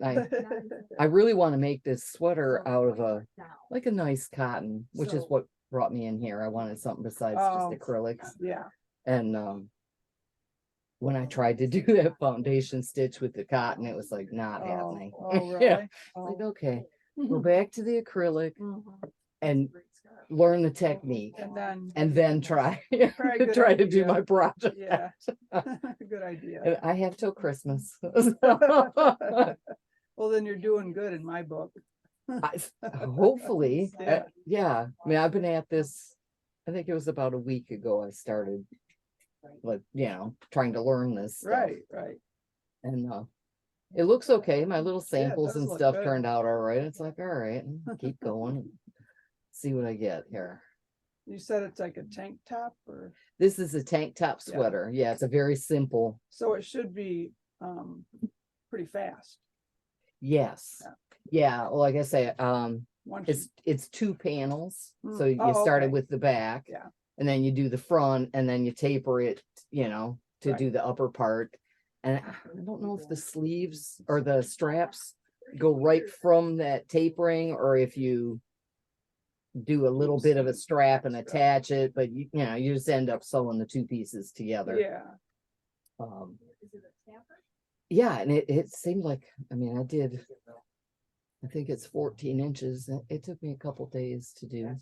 I really want to make this sweater out of a like a nice cotton, which is what brought me in here. I wanted something besides Oh. just acrylics. Yeah, And when I tried to do that foundation stitch with the cotton, it was like not oh, happening. oh, Yeah, really? like Oh. okay, go back to the acrylic and learn the technique, And then, try Try a good try to do idea. my project. yeah. Good idea. And I have till Christmas. Well, then you're doing good in my book. Hopefully, Yeah. yeah. I mean, I've been at this. I think it was about a week ago I started, like, you know, trying to learn this stuff. Right, right. And it looks okay. My little Yeah, it samples does and look stuff good. turned out all right. It's like, all right, keep going and see what I get here. You said it's like a tank top or, This is a tank top Yeah. sweater. Yeah, it's a very simple. so it should be, pretty fast. Yes. Yeah. Yeah. Well, like I say, Once you- it's two panels. So Mm. you Oh, started okay. with the back. Yeah. And then you do the front and then you taper it, you know, to Right. do the upper part. And I don't know if the sleeves or the straps go right from that tapering, or if you do a little bit of a strap and attach it, but you know, you just end up sewing the two pieces together. Yeah, Yeah, and it seemed like, I mean, I think it's 14 inches. It took me a couple days to do,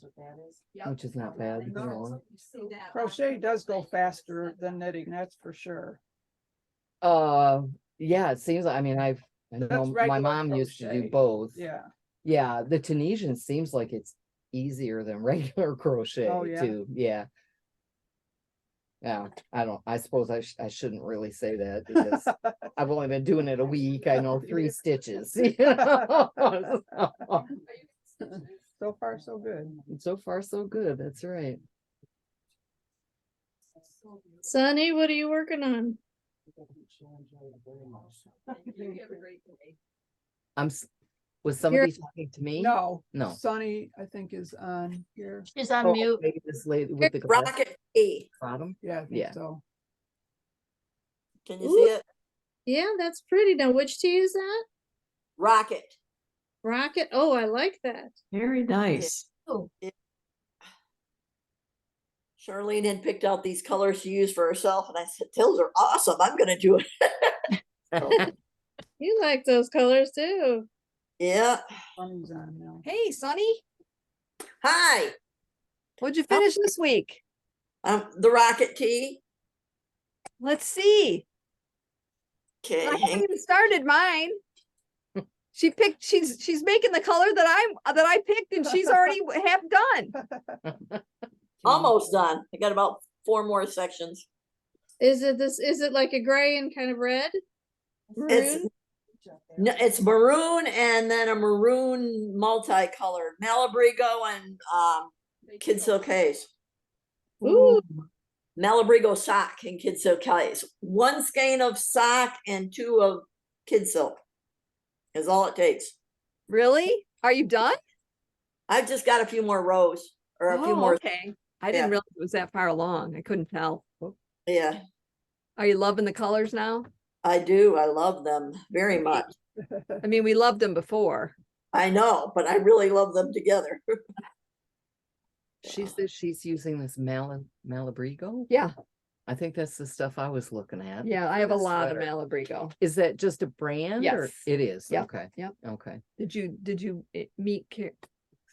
which is not bad. You know. crochet does go faster than knitting, that's for sure. Yeah, it seems like, I mean, I know That's my regular mom used to do crochet. both. Yeah, Yeah, the Tunisian seems like it's easier than regular crochet Oh, yeah? too. Yeah. Yeah, I suppose I shouldn't really say that because I've only been doing it a week. I know 3 stitches. You know? so far so good. So far, so good. That's right. Sonny, what are you working on? Was somebody talking to me? No. No. Sunny, I think is on here. She's on Oh, mute. maybe this lady with the glass Rocket E. bottom. Yeah, I think Yeah. so. Can you see it? Yeah, that's pretty. Now, which tea is that? Rocket. Rocket? Oh, I like that. Very nice. Charlene had picked out these colors to use for herself, and I said, "Those are awesome. I'm going to do it." You like those colors too. Yeah. Sunny's on now. Hey, Sonny, Hi. what'd you finish this week? The Rocket Tea. Let's see. Okay. I haven't even started mine. She's making the color that I picked and she's already half done. Almost done. I got about 4 more sections. Is it like a gray and kind of red? It's Maroon? no, it's maroon and then a maroon multicolored Malabrigo and Kid Silk Haze. Ooh, Malabrigo sock and Kid Silk Haze. 1 skein of sock and 2 of Kid Silk is all it takes. Really? Are you done? I've just got a few more rows or a few Oh, more. okay. I Yeah. didn't realize it was that far along. I couldn't tell. Yeah, Are you loving the colors now? I do. I love them very much. I mean, we loved them before. I know, but I really love them together. She says she's using this Malabrigo. Yeah. I think that's the stuff I was looking at. Yeah, I have a the lot of sweater. Malabrigo. Is that just a brand? or- Yes. It is, Yep, okay. yep. Okay. Did you meet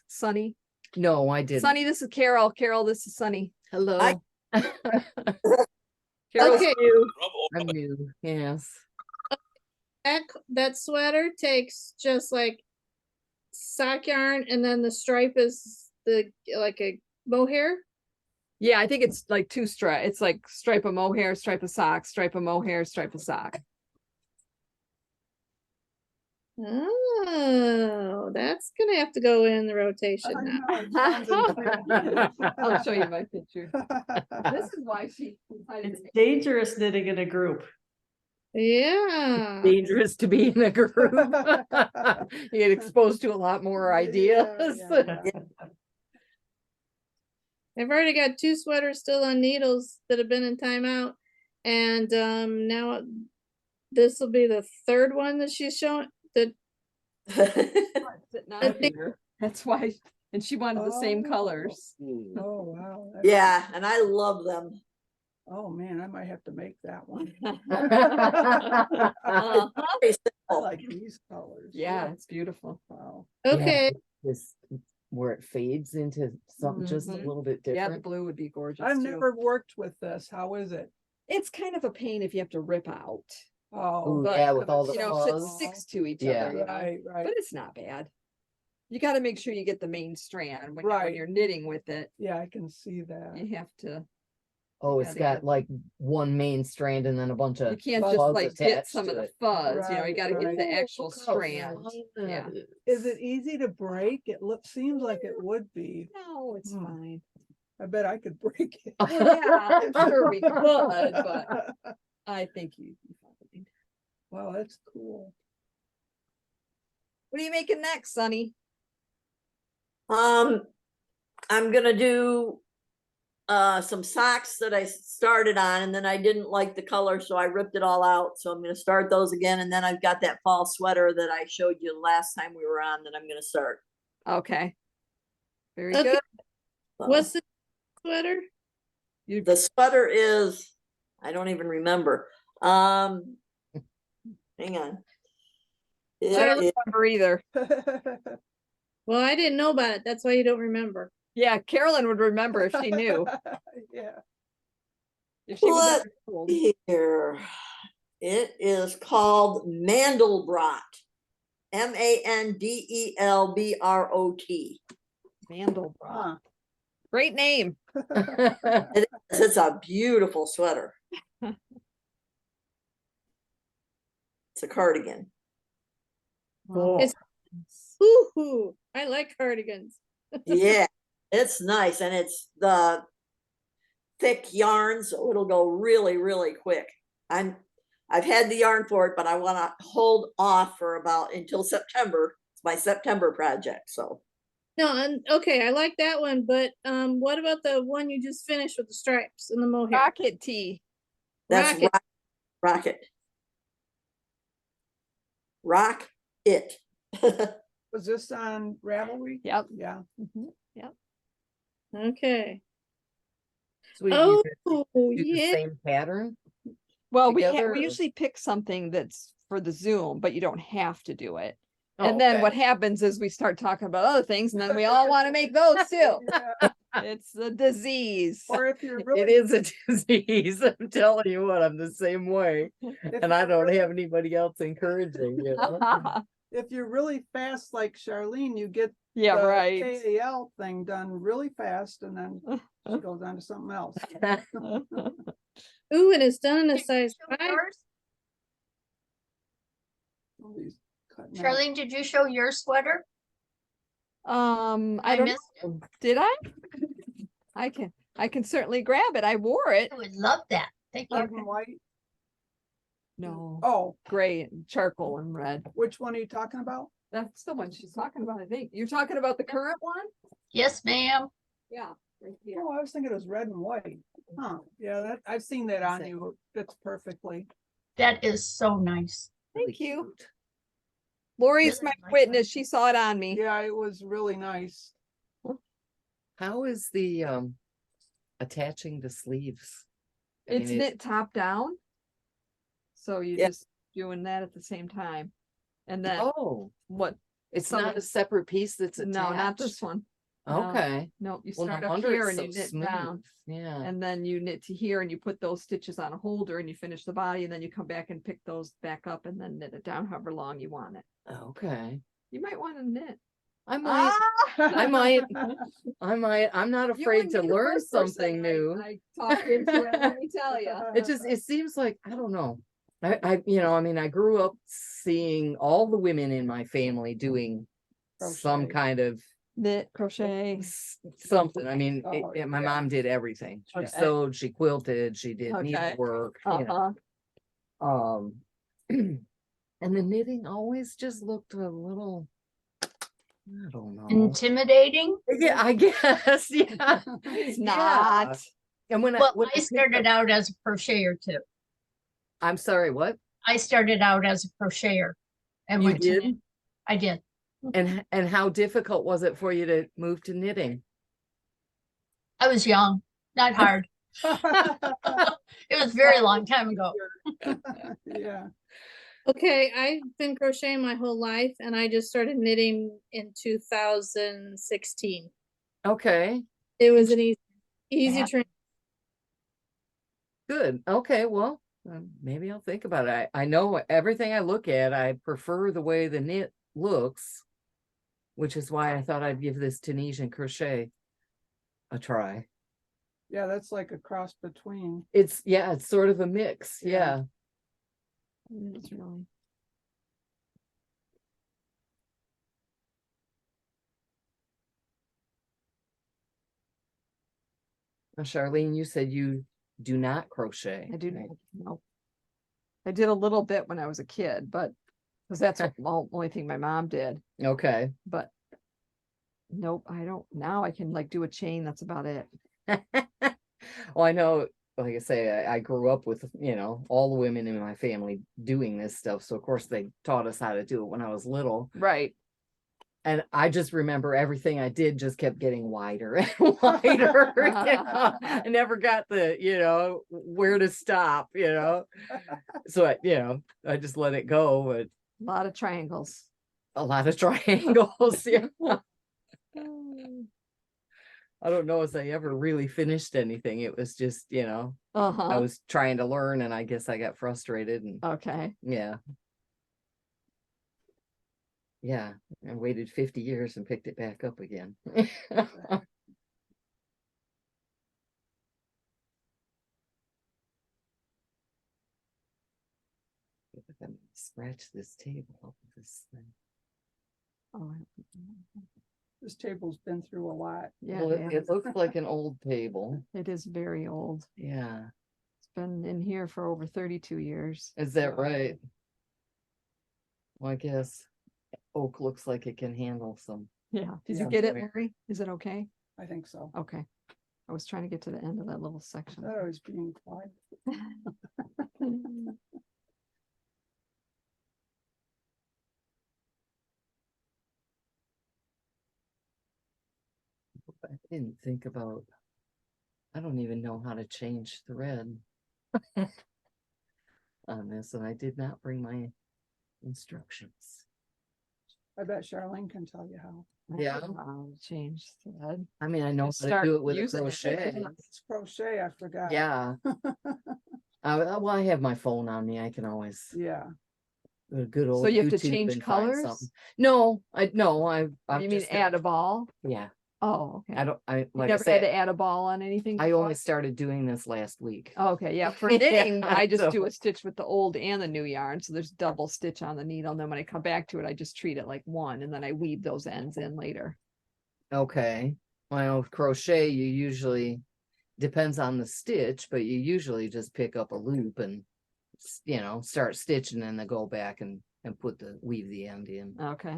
Sunny? No, I didn't. Sunny, this is Carol. Carol, this is Sunny. Hello. Carol's Okay. new. I'm new, yes. That sweater takes just like sock yarn and then the stripe is like a mohair. Yeah, I think it's like it's like stripe of mohair, stripe of sock, stripe of mohair, stripe of sock. Oh, that's gonna have to go in the rotation I now. know, it sounds intriguing. I'll show you my picture. This is why she decided It's to make- dangerous knitting in a group. Yeah. Dangerous to be in a group. You get exposed to a lot more ideas. Yeah. I've already got 2 sweaters still on needles that have been in timeout. And now this will be the 3rd one that she's showing that sitting I on think- here. That's why, and she wanted the same Oh. colors. Oh, wow. that's- Yeah, and I love them. Oh, man, I might have to make that one. Uh-huh. Very I simple. like these colors. Yeah, it's beautiful. Wow. okay. This, where it fades into something just a Mhm. little bit Yeah, the different. blue would be gorgeous. I've too. never worked with this. How is it? It's kind of a pain if you have to rip out. Oh, Ooh, but, yeah, with all the You know, so it fuzz. sticks to each Yeah. other, you know, right, right. but it's not bad. You gotta make sure you get the main strand when Right. you're knitting with it. Yeah, I can see that. You have to, Oh, it's gotta got like one main strand and then a bunch you of. can't fuzz just like get attached some to of the it. fuzz, you know, you Right, gotta get right. the actual Look how strand. fine that Yeah. Is it easy to break? It seems like it would be. No, it's Hmm. fine. I bet I could break it. Yeah, I'm sure we could, but I think you'd be fine. Wow, that's cool. What are you making next, Sunny? I'm gonna do some socks that I started on and then I didn't like the color, so I ripped it all out. So I'm gonna start those again. And then I've got that fall sweater that I showed you last time we were on that I'm gonna start. Okay. Very Okay. good. So What's the sweater? the sweater is, I don't even remember. Hang on. I It don't is- remember either. Well, I didn't know about it. That's why you don't remember. Yeah, Carolyn would remember if she knew. Yeah. If she was What? ever told. Here, it is called Mandelbrot. Mandelbrot. Mandelbrot. Huh. Great name. It's a beautiful sweater. It's a cardigan. Cool. It's- Hoo-hoo. I like cardigans. Yeah, it's nice and it's the thick yarn, so it'll go really, really quick. I've had the yarn for it, but I want to hold off for about until September. It's my September project, so. No, and okay, I like that one, but what about the one you just finished with the stripes and the mohair? Rocket tea. That's Rocket. rocket. Rock it. Was this on Ravelry? Yep. Yeah. Mhm. Okay. So we Oh, do the yeah. same pattern? Well, Together, we or- usually pick something that's for the Zoom, but you don't have to do it. Oh, And then okay. what happens is we start talking about other things and then we all want to make those too. Yeah. It's a disease. Or if you're really. It is a disease. I'm telling you what, I'm the same way. if And I you're don't really- have anybody else encouraging, you know? If you're really fast like Charlene, you get Yeah, the right. KAL thing done really fast and then she goes on to something else. Ooh, and it's done in a size Show 5. yours? Somebody's cutting out. Charlene, did you show your sweater? I I don't, missed it. did I? I can certainly grab it. I wore it. I would love that. Thank Red you. and white. No, Oh, gray and charcoal and red. which one are you talking about? That's the one she's talking about, I think. You're talking about the current one? Yes, ma'am. Yeah. Right here. Oh, I was thinking it was red and white. Huh, yeah, that, I've seen that on you. Fits perfectly. That is so nice. Thank you. Lori's Really my like witness. She saw it on me. Yeah, it was really nice. How is the attaching the sleeves? I mean, It's knit top down. So you Yeah. just doing that at the same time. And then Oh, what, it's some not of- a separate piece that's attached? no, not this one. No. Okay. Nope, you Well, no start up wonder here it's and you so knit smooth. down. Yeah. And then you knit to here and you put those stitches on a holder and you finish the body and then you come back and pick those back up and then knit it down however long you want it. Okay. You might want to knit. I might, I might, I'm not You afraid wouldn't to be the learn first person something new. I talked into it, let me tell you. It seems like, I don't know. I mean, I grew up seeing all the women in my family doing some Crochet. kind of Knit, crochet. something. I mean, Oh, my yeah. mom did everything. She Okay. sewed, she quilted, she did Okay. needlework, you know. Uh-huh. And the knitting always just looked a little, I don't know. Intimidating. Yeah, I guess, yeah. It's Yeah. not. And when Well, when I picked started up- out as a crocheter too. I'm sorry, what? I started out as a crocheter. And You went to knit. did? I did. And how difficult was it for you to move to knitting? I was young, not hard. It was a very long time ago. Yeah, Okay, I've been crocheting my whole life and I just started knitting in 2016. Okay, It was an easy Yeah. transition. good. Okay, well, maybe I'll think about it. I know everything I look at, I prefer the way the knit looks, which is why I thought I'd give this Tunisian crochet a try. yeah, that's like a cross between. It's sort of a mix. Yeah. Yeah. It's really. Now, Charlene, you said you do not crochet. I do right? not know. I did a little bit when I was a kid, but because that's the only thing my mom did. Okay. But nope, I don't. Now I can like do a chain. That's about it. Well, I know, like I say, I grew up with, all the women in my family doing this stuff. So of course they taught us how to do it when I was little. Right. And I just remember everything I did just kept getting wider and wider. I never got the, where to stop, So I just let it go, but A lot of triangles. a lot of triangles. Yeah. I don't know if I ever really finished anything. It was just, I Uh-huh. was trying to learn and I guess I got frustrated and Okay. yeah. Yeah, I waited 50 years and picked it back up again. Scratch this table up with this thing. Oh, This table's been through a lot. yeah, Well, yeah. it looks like an old table. It is very old. Yeah, It's been in here for over 32 years. is that Wow. right? Well, I guess oak looks like it can handle some. Yeah. Did Yeah. you get it, Right. Larry? Is it okay? I think so. Okay. I was trying to get to the end of that little section. That was being quiet. I didn't think about, I don't even know how to change thread on this, and I did not bring my instructions. I bet Charlene can tell you how. Yeah. I'll change thread. I mean, I know Just how to start do it with a using it. crochet. It's crochet, I forgot. Yeah. Well, I have my phone on me. I can always Yeah, go to good old. So you have to YouTube change and find colors? something. No, I've You mean just- add a ball? Yeah, Oh, okay. You like I never had to said, add a ball on anything? I before? only started doing this last week. Okay, yeah, for Yeah, knitting, I just do so- a stitch with the old and the new yarn, so there's double stitch on the needle, and then when I come back to it, I just treat it like one, and then I weave those ends in later. Okay, well, with crochet, you usually, depends on the stitch, but you usually just pick up a loop and start stitching and then go back and weave the end in. Okay.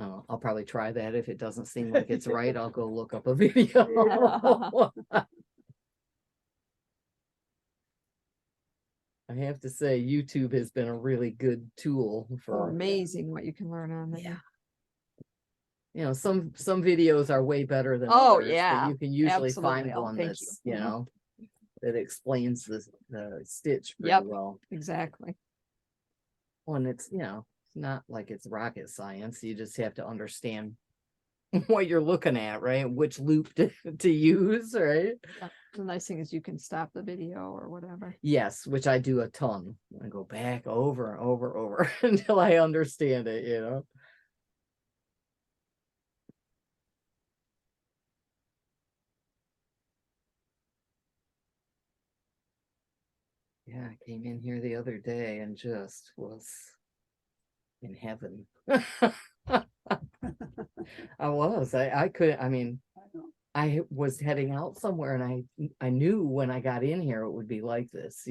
I'll probably try that. If it doesn't seem like it's right, I'll go look up a video. I have to say, YouTube has been a really good tool for, Amazing what you can learn on there. some videos are way better than Oh, others, but yeah, you can usually absolutely. find Oh, one thank that's, you. Mhm. It explains the stitch pretty Yep. well. Exactly. When it's, it's not like it's rocket science. You just have to understand what you're looking at, right? Which loop to use, right? The nice thing is you can stop the video or whatever. Yes, which I do a ton. I go back over and over and over until I understand it. Yeah, I came in here the other day and just was in heaven. I was. I couldn't, I mean, I know. I was heading out somewhere and I knew when I got in here it would be like this,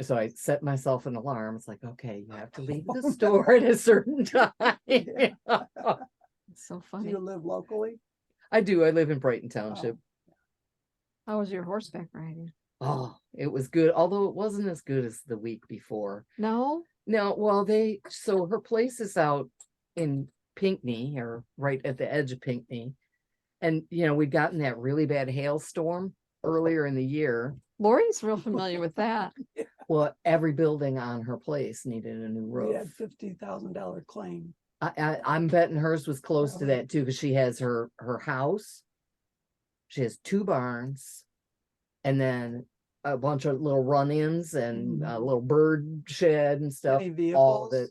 So I set myself an alarm. It's like, okay, you have to leave the store at a certain time. It's so Do funny. you live locally? I do. I live in Brighton Township. How was your horseback riding? Oh, it was good. Although it wasn't as good as the week before. No? No, well, so her place is out in Pinckney or right at the edge of Pinckney. And, we'd gotten that really bad hailstorm earlier in the year. Lori's real familiar with that. Well, every building on her place needed a new We had roof. $50,000 claim. I'm betting hers was close to Probably. that too, because she has her house. She has 2 barns and then a bunch of little run-ins and a little bird shed and stuff. Any All of vehicles? it.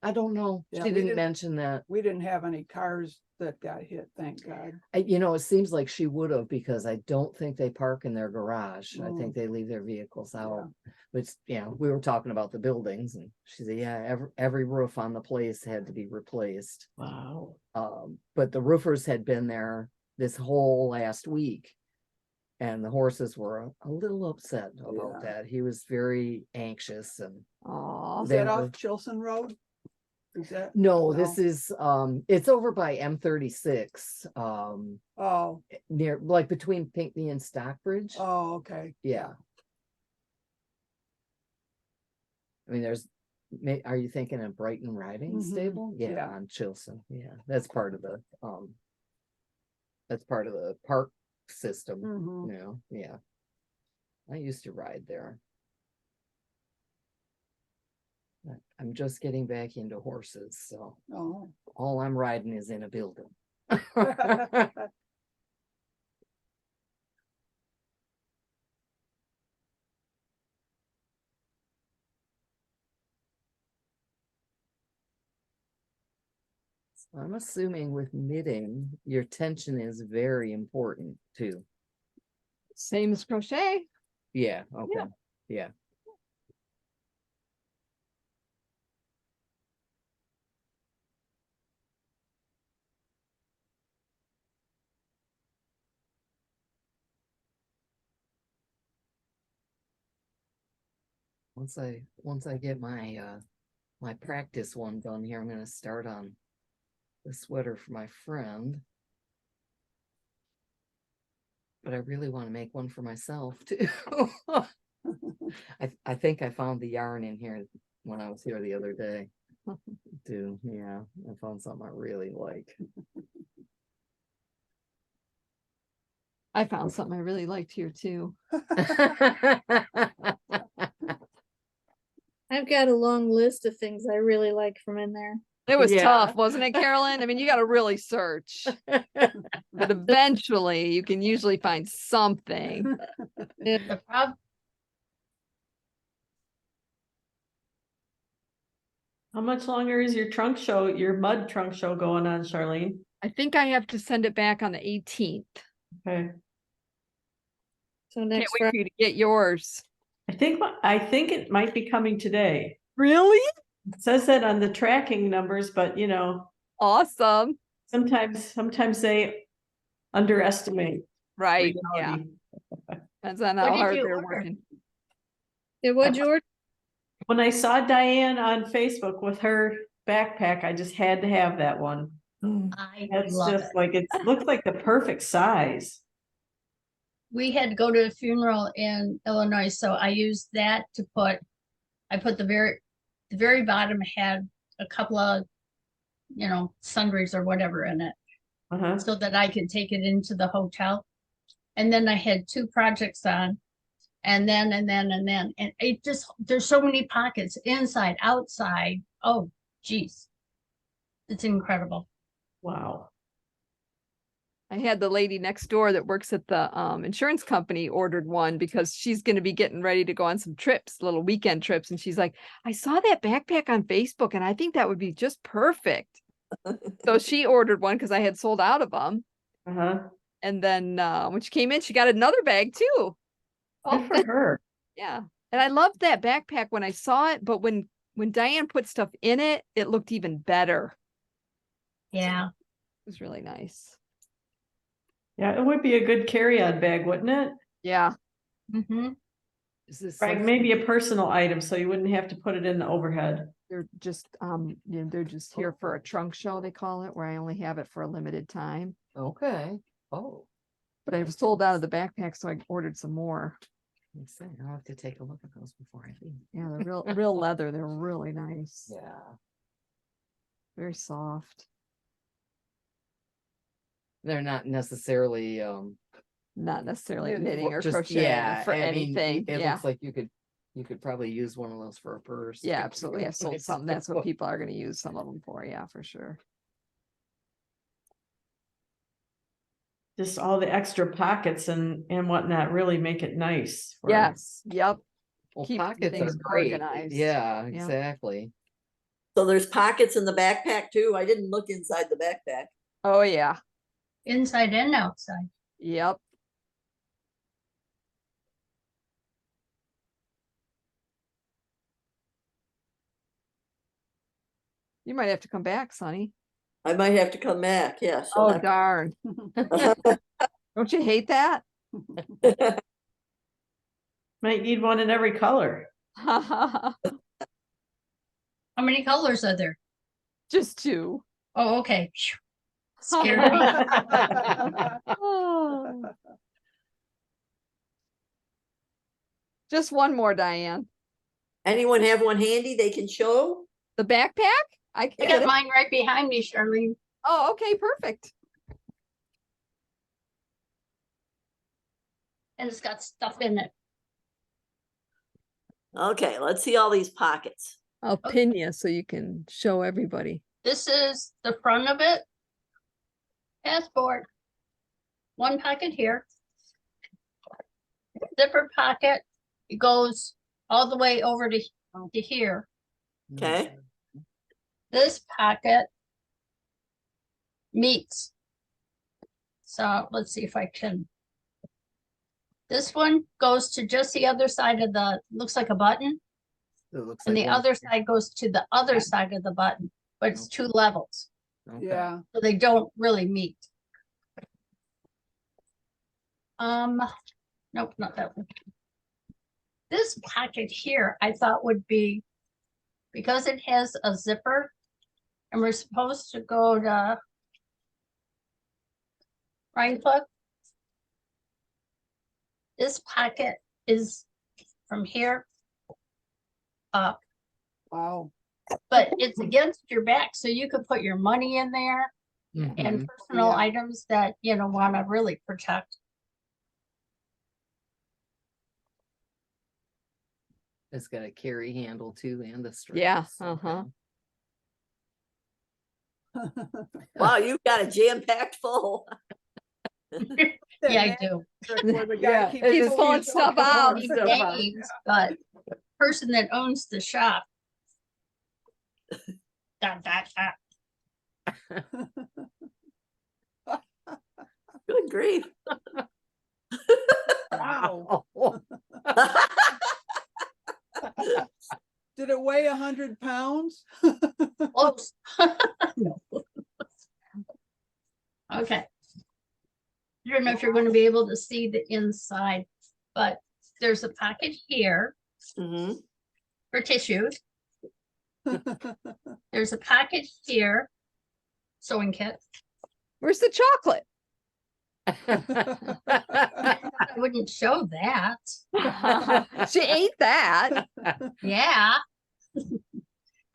I don't know. Yeah, She we didn't didn't- mention that. We didn't have any cars that got hit, thank God. It seems like she would have, because I don't think they park in their garage. I think Mm. they leave their vehicles out. Which, we were talking about the buildings and she said, yeah, every roof on the place had to be replaced. Wow. But the roofers had been there this whole last week. And the horses were a little upset about Yeah. that. He was very anxious and Oh, Is They that were- off Chilson Road? Is that? no, this is it's over by M36, Oh, near like between Pinckney and Stockbridge. oh, okay. Yeah. I mean, are you thinking of Brighton Riding Mhm, Stable? Yeah, yeah. on Chilson. Yeah, that's part of the park system. Mhm. Yeah. I used to ride there. But I'm just getting back into horses, so Oh. all I'm riding is in a building. I'm assuming with knitting, your tension is very important too. same as crochet. Yeah, okay. Yeah. Once I get my practice one done here, I'm gonna start on the sweater for my friend. But I really want to make one for myself too. I think I found the yarn in here when I was here the other day. Too, yeah. I found something I really like. I found something I really liked here too. I've got a long list of things I really like from in there. It was Yeah. tough, wasn't it, Carolyn? I mean, you got to really search, but eventually you can usually find something. The prob, How much longer is your mud trunk show going on, Charlene? I think I have to send it back on the 18th. Okay. So Can't next wait Friday, for you to get yours. I think it might be coming today. Really? It says that on the tracking numbers, but Awesome. sometimes they underestimate Right. Yeah. reality. Depends on What how did hard you they're order? working. yeah, what'd you order? When I saw Diane on Facebook with her backpack, I just had to have that one. I That's love just it. like, it looks like the perfect size. We had to go to a funeral in Illinois, so I used that to I put the very bottom had a couple of, sundries or whatever in it, Uh-huh. so that I could take it into the hotel. And then I had 2 projects on. And then, and it just, there's so many pockets, inside, outside. Oh, geez. It's incredible. Wow. I had the lady next door that works at the insurance company ordered one because she's going to be getting ready to go on some trips, little weekend trips. And she's like, I saw that backpack on Facebook and I think that would be just perfect. So she ordered one because I had sold out of them. Uh-huh. And then when she came in, she got another bag too. Good for her. Yeah. And I loved that backpack when I saw it, but when Diane put stuff in it, it looked even better. Yeah. It was really nice. Yeah, it would be a good carry-on bag, wouldn't it? Yeah. Mm-hmm. Is this Right, something- maybe a personal item, so you wouldn't have to put it in the overhead. They're just they're just here for a trunk show, they call it, where I only have it for a limited time. Okay. Oh, But I was sold out of the backpack, so I ordered some more. let's see. I'll have to take a look at those before I leave. Yeah, they're real leather. They're really nice. Yeah. Very soft. They're not necessarily, Not necessarily Yeah, knitting or just- crocheting yeah, for I mean, anything. It Yeah. looks like you could probably use one of those for a purse. Yeah, absolutely. I sold something. That's what people are going to use some of them for. Yeah, for sure. Just all the extra pockets and whatnot really make it nice. for- Yes. Yep. Well, keep pockets are things great. organized. Yeah, Yeah. exactly. So there's pockets in the backpack too. I didn't look inside the backpack. Oh yeah. Inside and outside. Yep. You might have to come back, Sonny. I might have to come back, yes. Oh darn. Don't you hate that? Might need one in every color. How many colors are there? Just 2. Oh, okay. Phew. Scared me. Oh. Just one more, Diane. Anyone have one handy they can show? The backpack? I I can get got it. mine right behind me, Charlene. Oh, okay, perfect. And it's got stuff in it. Okay, let's see all these pockets. I'll pin you so you can show everybody. This is the front of it. Passport. One pocket here. Zipper pocket. It goes all the way over to here. Okay. This pocket meets. So let's see if I can. This one goes to just the other side of the, looks like a button, It looks and like the one- other side goes to the other side of the button, but it's 2 levels, Okay. Yeah, so they don't really meet. Nope, not that one. This pocket here, I thought would be, because it has a zipper, and we're supposed to go to Rhinebeck. This pocket is from here up, wow. but it's against your back, so you could put your money in there Mhm. and personal Yeah. items that, you know, want to really protect. It's got a carry handle too and the strap. Yeah, uh-huh. Wow, you've got a jam-packed full. Yeah, I do. Yeah, he's pulling stuff out. These names, but person that owns the shop. Dot, dot, dot. Good grief. Wow. Oh, Did it weigh 100 pounds? Close. No. Okay. I don't know if you're going to be able to see the inside, but there's a pocket here Mhm. for tissues. There's a pocket here, sewing kit. Where's the chocolate? I wouldn't show that. She ate that. Yeah.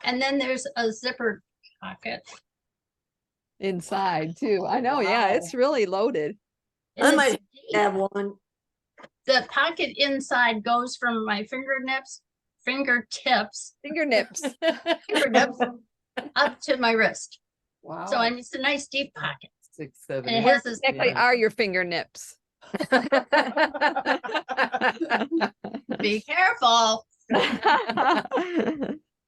And then there's a zipper pocket. Inside too. I know, yeah, Wow. it's really loaded. I And might it's deep. have one. The pocket inside goes from my fingertips, Fingertips. fingertips up to my wrist. Wow. So and it's a nice deep pocket. 6, 7. And it eight. has this- Exactly are your fingernips. Be careful.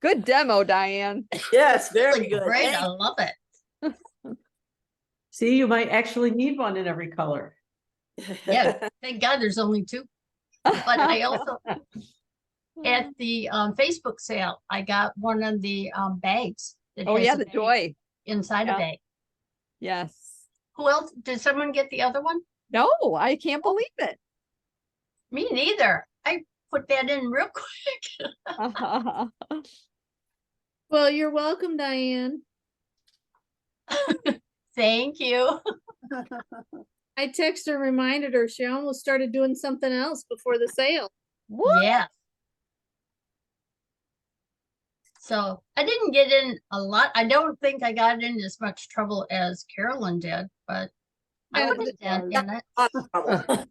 Good demo, Diane. Yes, very Really good. great. Hey, I love it. See, you might actually need one in every color. Yeah. Thank God there's only two. But I also, at the Facebook sale, I got one of the bags. that Oh has yeah, a the bag joy. inside Yeah. a bag. Yes. Who else? Did someone get the other one? No, I can't believe it. Me neither. I put that in real quick. Well, you're welcome, Diane. Thank you. I texted her, reminded her, she almost started doing something else before the sale. What? Yeah. So I didn't get in a lot. I don't think I got in as much trouble as Carolyn did, but I Yeah, put a dent in it. Lots of trouble.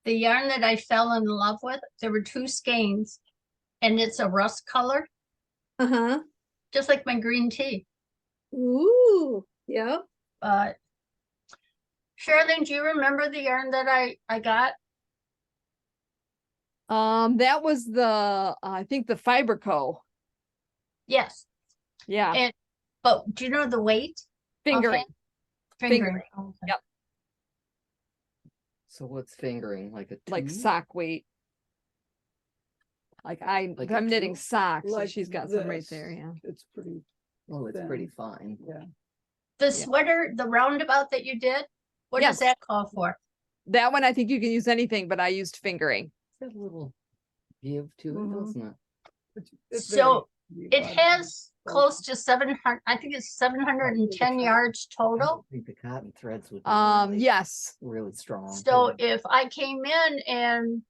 The yarn that I fell in love with, there were two skeins, and it's a rust color, Uh-huh. just like my green tea. Ooh, yep. But Sherilyn, do you remember the yarn that I got? That was the I think the Fiberco. Yes, Yeah, and but do you know the weight? fingering. Fingering. Yep. So what's fingering? Like a Like two? sock weight. Like Like a I'm knitting two? socks, so Like she's got some right this. there, yeah. It's pretty, Oh, it's thin. pretty fine. yeah. The sweater, the roundabout that you did, what Yes. does that call for? That one I think you can use anything, but I used fingering. It's got a little give to it, Mhm. doesn't it? It's So very it broad. has close to 700, I think it's 710 yards I total. don't think the cotton threads would be really, Yes. really strong. So if I came in and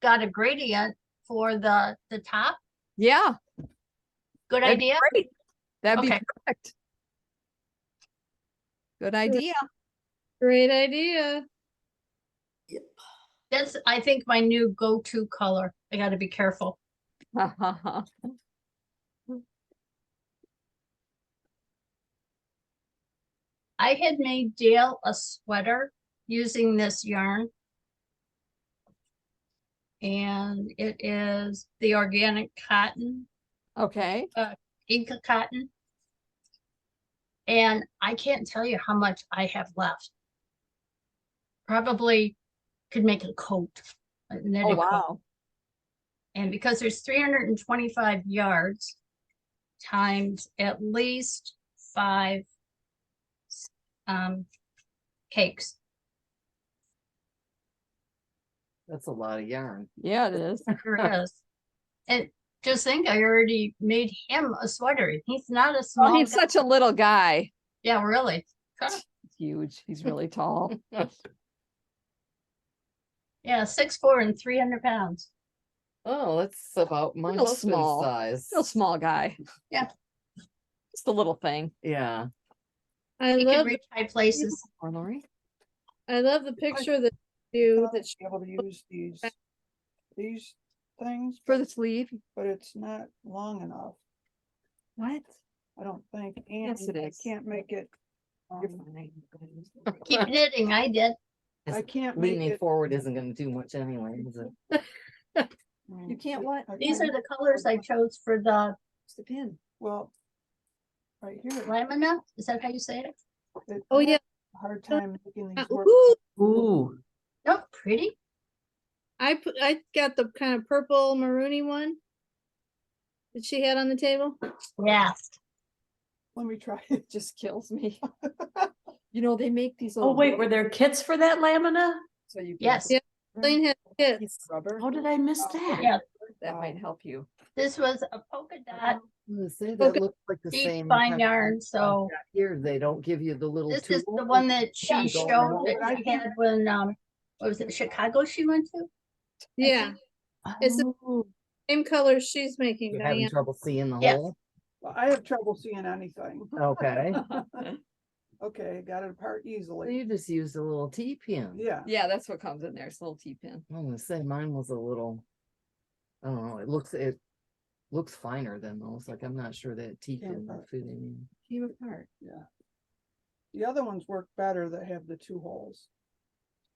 got a gradient for the top, Yeah. good That'd be idea. great. That'd be Okay. perfect. Good idea. Great idea. That's, I think, my new go-to color. I gotta be careful. I had made Dale a sweater using this yarn. And it is the organic cotton, Okay. Inca cotton. And I can't tell you how much I have left. Probably could make a coat. A Oh, knitted coat. wow. And because there's 325 yards times at least 5 cakes. That's a lot of yarn. Yeah, it is. There is. And just think, I already made him a sweater. He's not a small Oh, he's guy. such a little guy. Yeah, really. He's huge. He's really tall. Yeah, 6'4" and 300 pounds. Oh, that's about my Little husband's small. size. Still small guy. Yeah. Just a little thing. Yeah. I He love, can reach high places. Or Lori? I love the picture that you, Thought that I'd be able to use these things, For the sleeve. but it's not long enough, What? I don't think, and Yes, it I is. can't make it. You're um, Keep knitting, I did. I can't make Leaning it. forward isn't gonna do much anyway, is it? You can't what? These are the colors I chose for the What's the pin? Well, right here. lamina. Is that how you say it? oh I yeah. have a hard time making these work. Ooh, Ooh, No, pretty. I got the kind of purple maroony one that she had on the table. Yeah. Let me try it. Just kills me. You know, they make these oh little. wait, were there kits for that lamina? So you. can Yes. put Yeah. Lane had a it. piece of Rubber. How did I miss that? Yeah. That might help you. This was a polka dot I'm gonna say Okay. that looks like the deep same. fine kind of yarn. thing So Here, they don't give you the little this is tool. the one that she Yeah, showed go that ahead. she had when what was it, Chicago she went to? Yeah, It's a- Oh, same colors she's making, You're having Diane. trouble seeing the Yes. hole? Well, I have trouble seeing anything. Okay. Okay, got it apart Well, easily. you just used a little T-pin. Yeah, Yeah, that's what comes in there. It's a little T-pin. I'm gonna say mine was a little, I don't know, it looks finer than those, like, I'm not sure that T-pin would apart. fit in. Came apart. yeah. The other ones work better that have the 2 holes.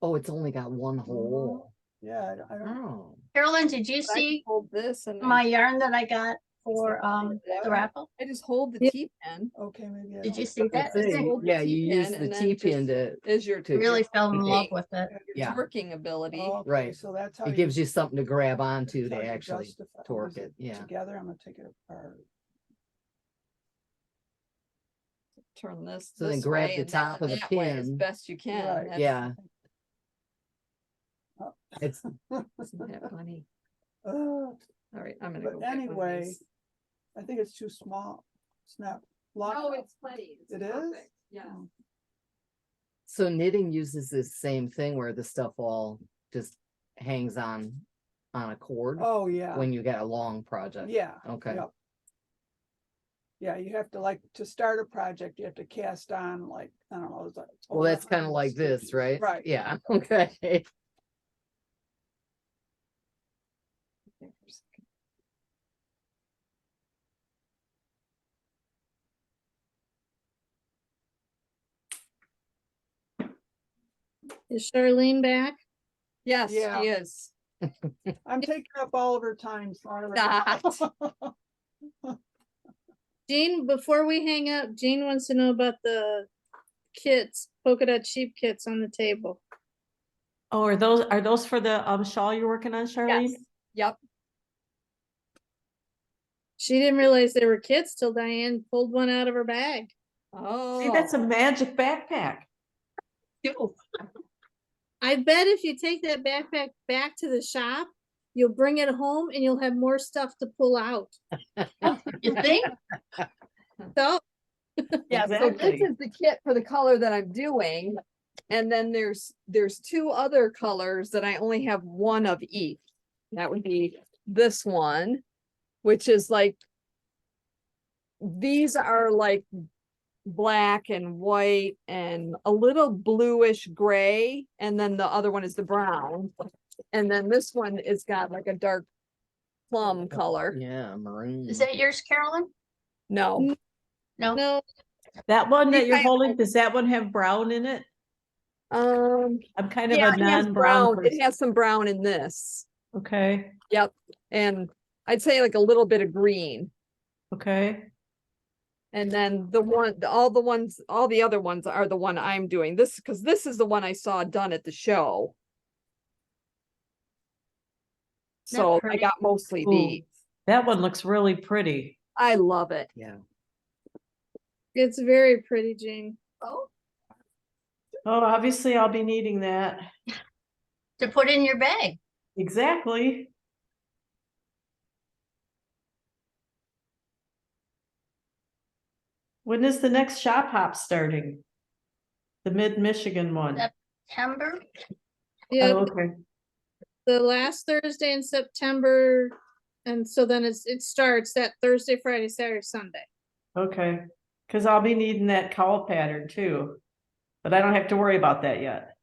Oh, it's only got one hole. Yeah, I don't. Oh, Carolyn, did you But I see hold this and my yarn that I got for Yeah. the raffle? I just hold the Yeah. T-pin. Okay, maybe. I Did you don't- see that? Just Say, hold the yeah, you T-pin use the and then T-pin just- to, Is your to- Really fell in Okay. love with it. yeah, twerking ability. Okay, right. So that's how it gives you something to grab onto that's to how you actually justify- torque use it, yeah. Together, I'm gonna take it apart. Turn this. So then this grab way the and top of the that way as pin. best you can. Right. That's- Yeah, Oh. it's, Isn't that funny? Uh, All right, I'm gonna But go get one of anyway, these. I think it's too small. Snap. Lock. No, it's plenty. It's It is? perfect. Yeah. Oh. so knitting uses this same thing where the stuff all just hangs on a cord Oh, yeah. when you got a long project. Yeah. Okay. Yep. Yeah, you have to like, to start a project, you have to cast on like, I don't know. It's like Well, over that's kind of 100 like this, stitches. right? Right. Yeah, okay. Is Charlene back? Yes, Yeah. she is. I'm taking up all of her time. Sorry. Not. Jean, before we hang up, Jean wants to know about the kits, polka dot sheep kits on the table. Oh, are those for the shawl you're working on, Charlene? Yes. Yep. She didn't realize there were kits till Diane pulled one out of her bag. Oh. See, that's a magic backpack. I bet if you take that backpack back to the shop, you'll bring it home and you'll have more stuff to pull out. You think? So, Yeah, so Exactly. this is the kit for the color that I'm doing. And then there's 2 other colors that I only have one of each. That would be this one, which is like, these are like black and white and a little bluish gray. And then the other one is the brown. And then this one is got like a dark plum color. Yeah, maroon. Is that yours, Carolyn? No, No? no, That one that think you're I- holding, does that one have brown in it? I'm kind of yeah, a it has non-brown brown. person. It has some brown in this. Okay, Yep. And I'd say like a little bit of green. okay. And then all the other ones are the one I'm doing this, because this is the one I saw done at the show. Isn't that So I pretty? got mostly Ooh, these. that one looks really pretty. I love it. Yeah. it's very pretty, Jean. Oh, Oh, obviously I'll be needing that. to put in your bag. Exactly. When is the next shop hop starting? The mid-Michigan one? Yep. September? Yeah, Oh, okay. the last Thursday in September. And so then it starts that Thursday, Friday, Saturday, Sunday. Okay, cause I'll be needing that cowl pattern too, but I don't have to worry about that yet.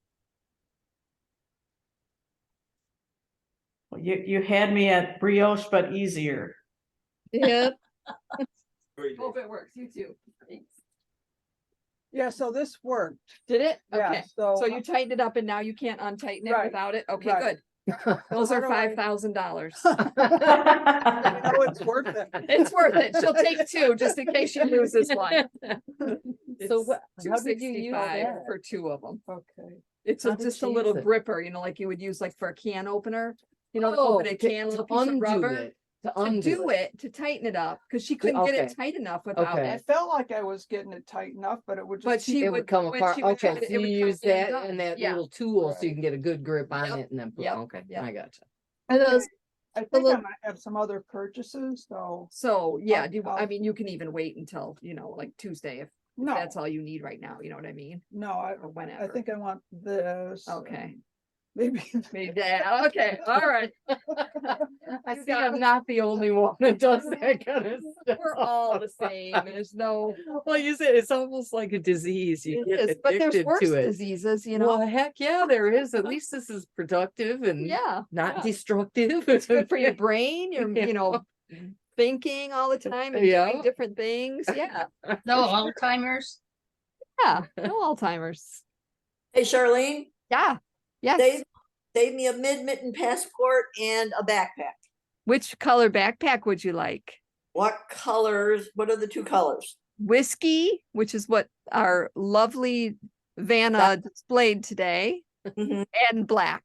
Well, you had me at brioche, but easier. Yep. Hope it works. You too. Thanks. Yeah, so this worked. Did it? Yeah, Okay. so. So you tightened it up and now you can't untighten it Right, without it? Okay, right. good. Those how are do I- $5,000. I know it's worth it. It's worth it. She'll take 2 just in case she loses one. So what, how did you use $265 that? for 2 of them. Okay. It's How a- did just she a use little it? gripper, you know, like you would use like for a can opener. You know, to Oh, open a can with a piece of rubber. To To undo do it, to tighten it up, because she couldn't get okay. it tight enough without Okay. I it. felt like I was getting it tight enough, but it would But just keep. she It would- would come when apart, she would try okay, to- so it would you come use that undone. and that Yeah. little tool so Right. you can get a good grip on Yep, it and then, put yep, okay, yep. I gotcha. Are those, I think I little- might have some other purchases, so. So, yeah, I I'll- mean, you can even wait until, you know, like Tuesday if No, that's all you need right now, you know what I mean? no, Or I whenever. think I want this. Okay. maybe. Yeah, okay, all right. I see I'm not the only one that does that kind of stuff. We're all the same. There's no, Well, you said it's almost like a disease. You it get is, but there's addicted worse to it. diseases, you Well, know? heck yeah, there is. At least this is productive and Yeah. not yeah. destructive. It's good for your brain, you're, Yeah. you know, thinking all the time and Yeah. doing different things. Yeah, No Alzheimer's. yeah, no Alzheimer's. Hey, Charlene, Yeah, yes. save me a mid-mitten passport and a backpack. Which color backpack would you like? What colors? What are the two colors? Whiskey, which is what our lovely Vanna That- displayed today, Mhm. and black.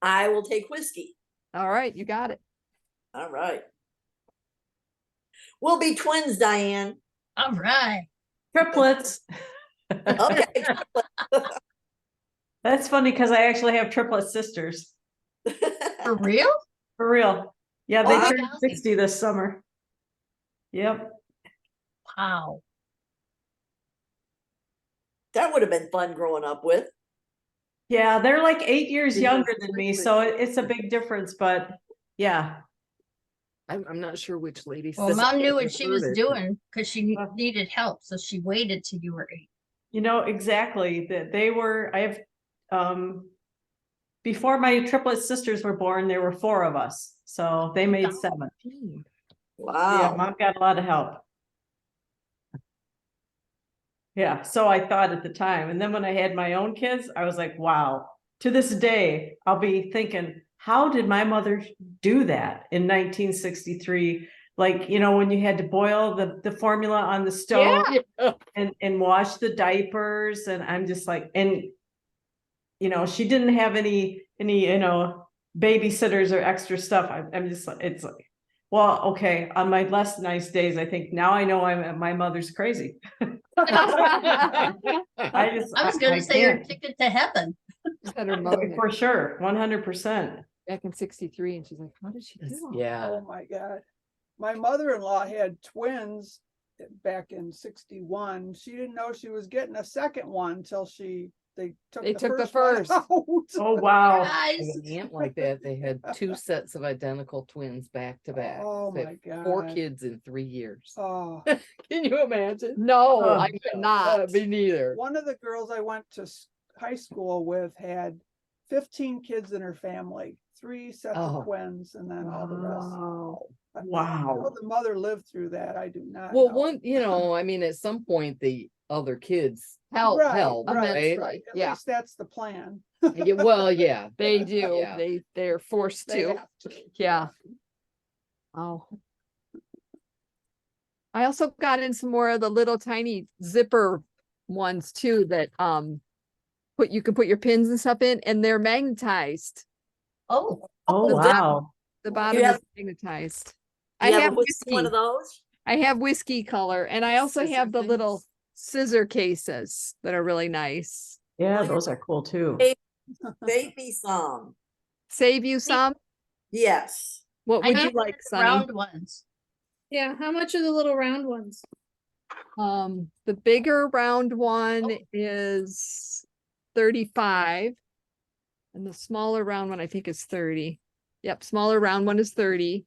I will take whiskey. All right, you got it. All right. We'll be twins, Diane. All right. Triplets. Okay. That's funny because I actually have triplet sisters. For real? For real. Yeah, they Wow. turned 60 this summer. Yep. Wow. That would have been fun growing up with. Yeah, they're like 8 years Yeah, younger than me, so it's a big difference, but yeah. I'm not sure which lady. Well, said mom it, knew but what she heard was it. doing because she Uh. needed help. So she waited till you were 8. You know, exactly that they were, I have, before my triplet sisters were born, there were 4 of us. So they made 7. Yeah, Wow. mom got a lot of help. Yeah, so I thought at the time. And then when I had my own kids, I was like, wow. To this day, I'll be thinking, how did my mother do that in 1963? Like, you know, when you had to boil the formula on the stove and wash the diapers. And I'm just like, and you know, she didn't have any, you know, babysitters or extra stuff. I'm just like, it's like, well, okay, on my less nice days, I think now I know my mother's crazy. I just, I was going to say her can't. ticket to heaven. Said her mother For sure, 100%. back in 63 and she's like, how did she do all that?" Yeah. Oh, my God. My mother-in-law had twins back in 61. She didn't know she was getting a second one until they took the first one out. Oh, wow. I Guys. had an aunt like that. They had 2 sets of identical twins back to back. Oh, They my had 4 God. kids in 3 years. Oh, Can you imagine? No, Oh, I could not. Me neither. one of the girls I went to high school with had 15 kids in her family, 3 sets Oh. of twins, and then all the rest. Wow. How Wow. the mother lived through that, I do not Well, know. I mean, at some point, the other kids Help. Right, help, right, right? right. At Yeah. least that's the plan. Yeah, well, yeah. They do. Yeah. They're forced They to. have to. Yeah. Oh. I also got in some more of the little tiny zipper ones too that you can put your pins and stuff in and they're magnetized. Oh, Oh, The wow. The bottom have- is magnetized. You I have have a whiskey one of whiskey. those? I have whiskey color and I also Scissor have the little things. scissor cases that are really nice. Yeah, those are cool too. Hey. Baby some. Save you some? Yes. What I would need you one of like, the Sunny? round ones. Yeah, how much are the little round ones? The bigger round one is 35. And the smaller round one, I think is 30. Yep, smaller round one is 30.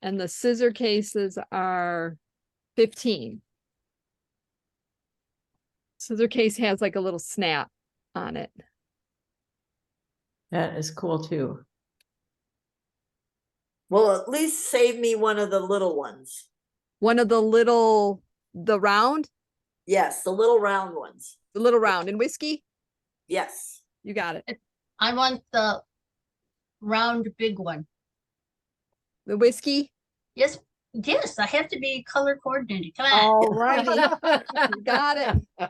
And the scissor cases are 15. Scissor case has like a little snap on it. That is cool too. Well, at least save me one of the little ones. One of the round, Yes, the little round ones. the little round in whiskey. Yes. You got it. I want the round big one. The whiskey. Yes, yes, I have to be color coordinated. Come on. All righty. You got it. Yeah.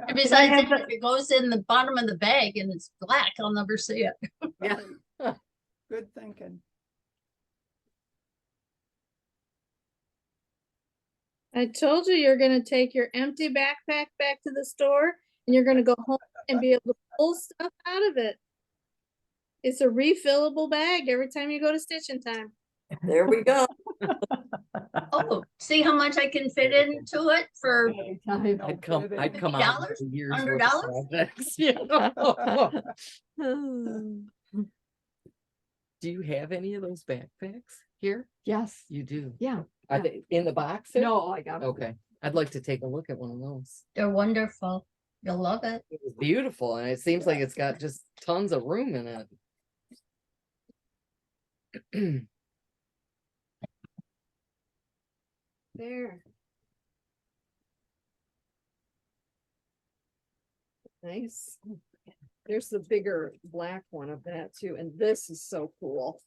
And besides, have if it goes in the bottom of the bag and it's black, I'll never see it. Good thinking. I told you you're gonna take your empty backpack back to the store and you're gonna go home and be able to pull stuff out of it. It's a refillable bag every time you go to Stitching Time. There we go. Oh, see how much I can fit into it for, I'd come out with $50? a year's worth of $100? projects, you know? Do you have any of those backpacks here? Yes, You do? yeah. Are yeah. they in the box? there? No, I got. Okay, I'd like to take a look at one of those. they're wonderful. You'll love it. It was beautiful, and it seems like it's got just tons of room in it. There. Nice. There's the bigger black one of that too, and this is so cool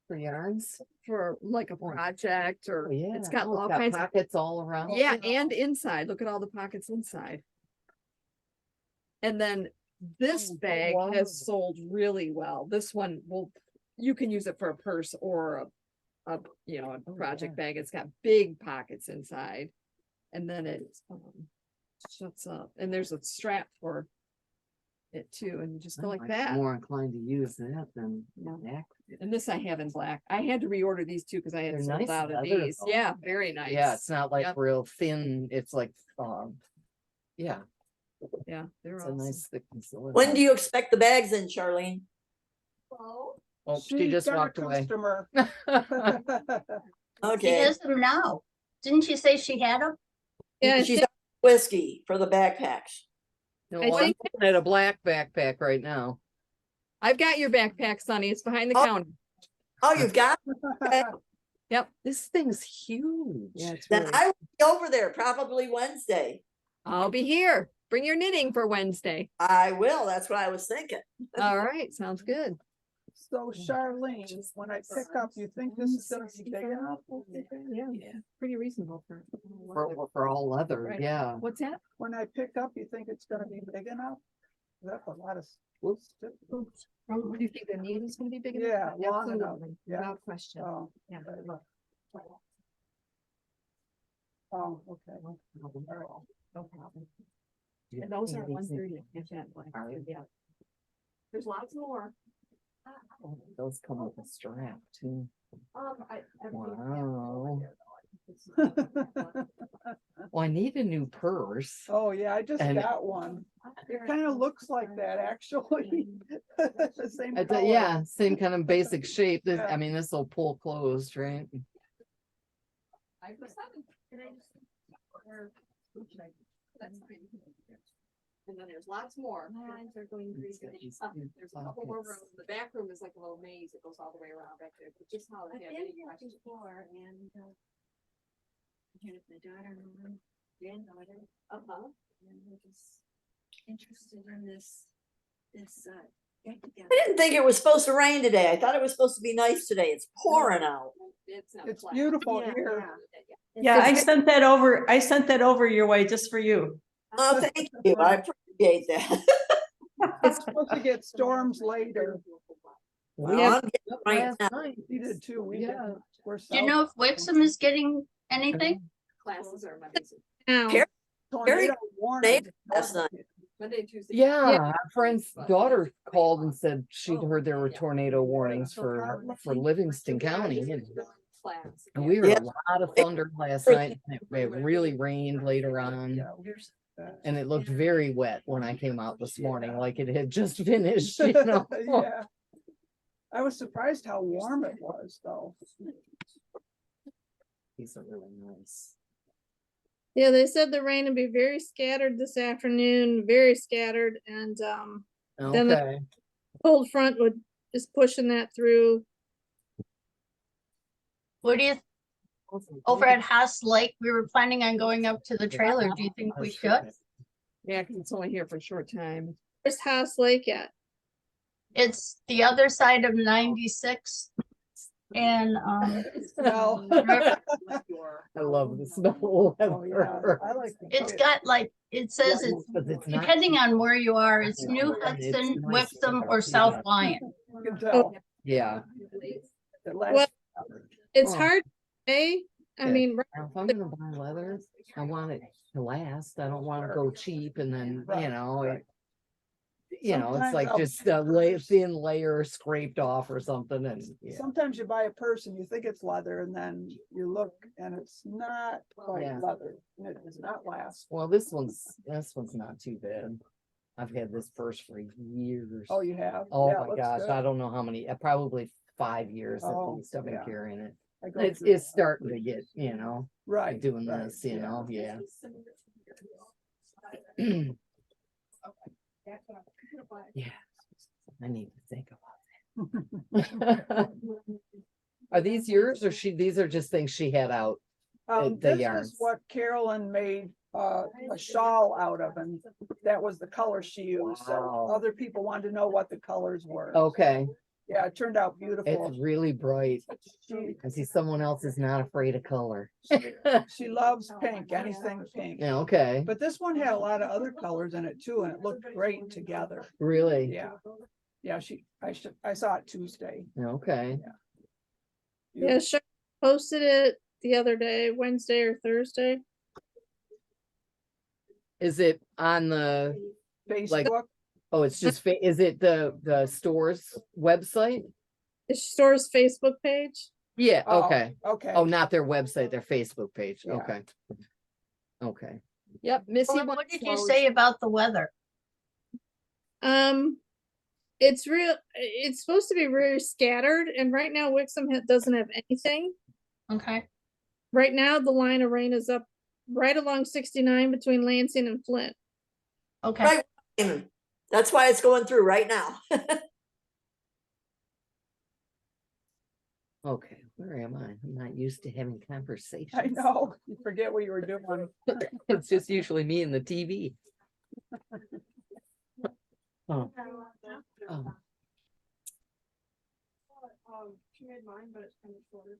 For yarns? for like a project or Oh, yeah. it's got Oh, all kinds of. pockets all around. Yeah, and inside, look at all the pockets inside. And then this Oh, bag wow. has sold really well. This one will, you can use it for a purse or a you know, a Oh, project yeah. bag. It's got big pockets inside. And then it shuts up and there's a strap for it too. And you just go I'm like that. More inclined to use that than Yeah. that. And this I have in black. I had to reorder these two because I had They're sold nice out of leather, these. though. Yeah, very nice. Yeah, it's not like Yep. real thin, it's like, yeah, Yeah, they're it's a awesome. nice thick. When do you expect the bags in, Charlene? Oh, she just got a walked away. customer. She Okay, has them now. Didn't you say she had them? Yeah, I she's think- got whiskey for the backpacks. No, I I'm think- looking at a black backpack right now. I've got your backpack, Sonny. It's behind the Oh. counter. Oh, you've got, Yep. This thing's huge. Yeah, it's then really. I will be over there probably Wednesday. I'll be here. Bring your knitting for Wednesday. I will, that's what I was thinking. All right, sounds good. So Charlene, when I pick up, you think this is gonna be big enough? Yeah, pretty reasonable for. For all leather, Right. yeah. What's that? When I pick up, you think it's gonna be big enough? That's a lot of. Do you think the need is gonna be big enough? Yeah, long enough, Absolutely, yeah. without question. Oh, Yeah. oh, okay. No problem. Do you And those think are these 130. things- Are they? Yeah. There's lots more. Oh, those come with a strap too. Wow. Wow. Well, I need a new purse. Oh, yeah, I just And- got one. It kind of looks like that, actually. The same It's color. yeah, same kind of basic shape. This, Yeah. I mean, this will pull closed, right? And then there's lots more. Lines are going It's got crazy. these big There's a couple more pockets. rooms. The back room is like a little maze. It goes all the way around back there. But just how they have any questions. before and here with my daughter and my granddaughter, Uh-huh. and we're just interested in this get together. I didn't think it was supposed to rain today. I thought it was supposed to be nice today. It's pouring out. It's not It's flat. beautiful Yeah, here. Yeah, I sent that over your way just for you. Oh, thank you. I appreciate that. It's supposed to get storms later. Well, Yeah. I'm getting right Last now. night. We did too. We Yeah. didn't. We're Do you know if Wixom is getting anything? Classes are Monday, Now, Here- Tornado warning. last night. Monday, Tuesday. Yeah, our friend's daughter called and said she'd heard there were tornado warnings for Livingston County. And we heard Yeah. a lot of thunder last night. And it really rained later on. Yeah. And it looked very wet when I came out this morning, like it had just finished, you know? Yeah. I was surprised how warm it was, though. These are really nice. yeah, they said the rain would be very scattered this afternoon, very scattered, and Then the- Okay, cold front would is pushing that through. What do you, over at Haas Lake, we were planning on going up to the trailer. Do you think we should? Yeah, because it's only here for a short time. Where's House Lake at? It's the other side of 96. And, Well. I love the snow Oh, yeah. weather. I like the it's color. got like, it says it's, But it's not- depending on where you are, it's Yeah, New and it's Hudson, nice. Wixom, or South Lyon. You can tell. Yeah. It lasts- Well, It's Oh. hard to say. I Okay. mean, Now, if I'm gonna buy leather, I want it to last. I don't wanna go cheap and then, you know, you know, it's Sometimes like I'll- just a thin layer scraped off or something and, yeah. Sometimes you buy a purse and you think it's leather and then you look and it's not quite Yeah. leather. And it does not last. Well, this one's not too bad. I've had this purse for years. Oh, you have? Oh Yeah, it my looks gosh, good. I don't know how many, probably 5 years at Oh, least I've been yeah. carrying it. I go It's, through it's starting to get, right doing right, this, yeah. Yeah, I need to think about that. Are these yours or these are just things she had out? the This yarns. is what Carolyn made a shawl out of, and that was the color she used. So Wow. other people wanted to know what the colors were. Okay, Yeah, it turned out beautiful. it's really bright. She, I see someone else is not afraid of color. she loves pink, anything pink. Yeah, okay, But this one had a lot of other colors in it too, and it looked great together. really? Yeah. Yeah, I saw it Tuesday. Okay, Yeah, Cheryl posted it the other day, Wednesday or Thursday. is it on the, Facebook, oh, it's just, is it the store's website? The store's Facebook page. Yeah, Oh, okay. okay. Oh, not their website, their Facebook page, Yeah. okay. Okay, Yep, Missy. What wants did you those. say about the weather? It's supposed to be really scattered, and right now Wixom doesn't have anything. Okay, Right now, the line of rain is up right along 69 between Lansing and Flint. okay. Right. That's why it's going through right now. okay, where am I? I'm not used to having conversations. I know, you forget what you were doing. It's just usually me and the TV. Oh. Oh. She made mine, but it's kind of shorter.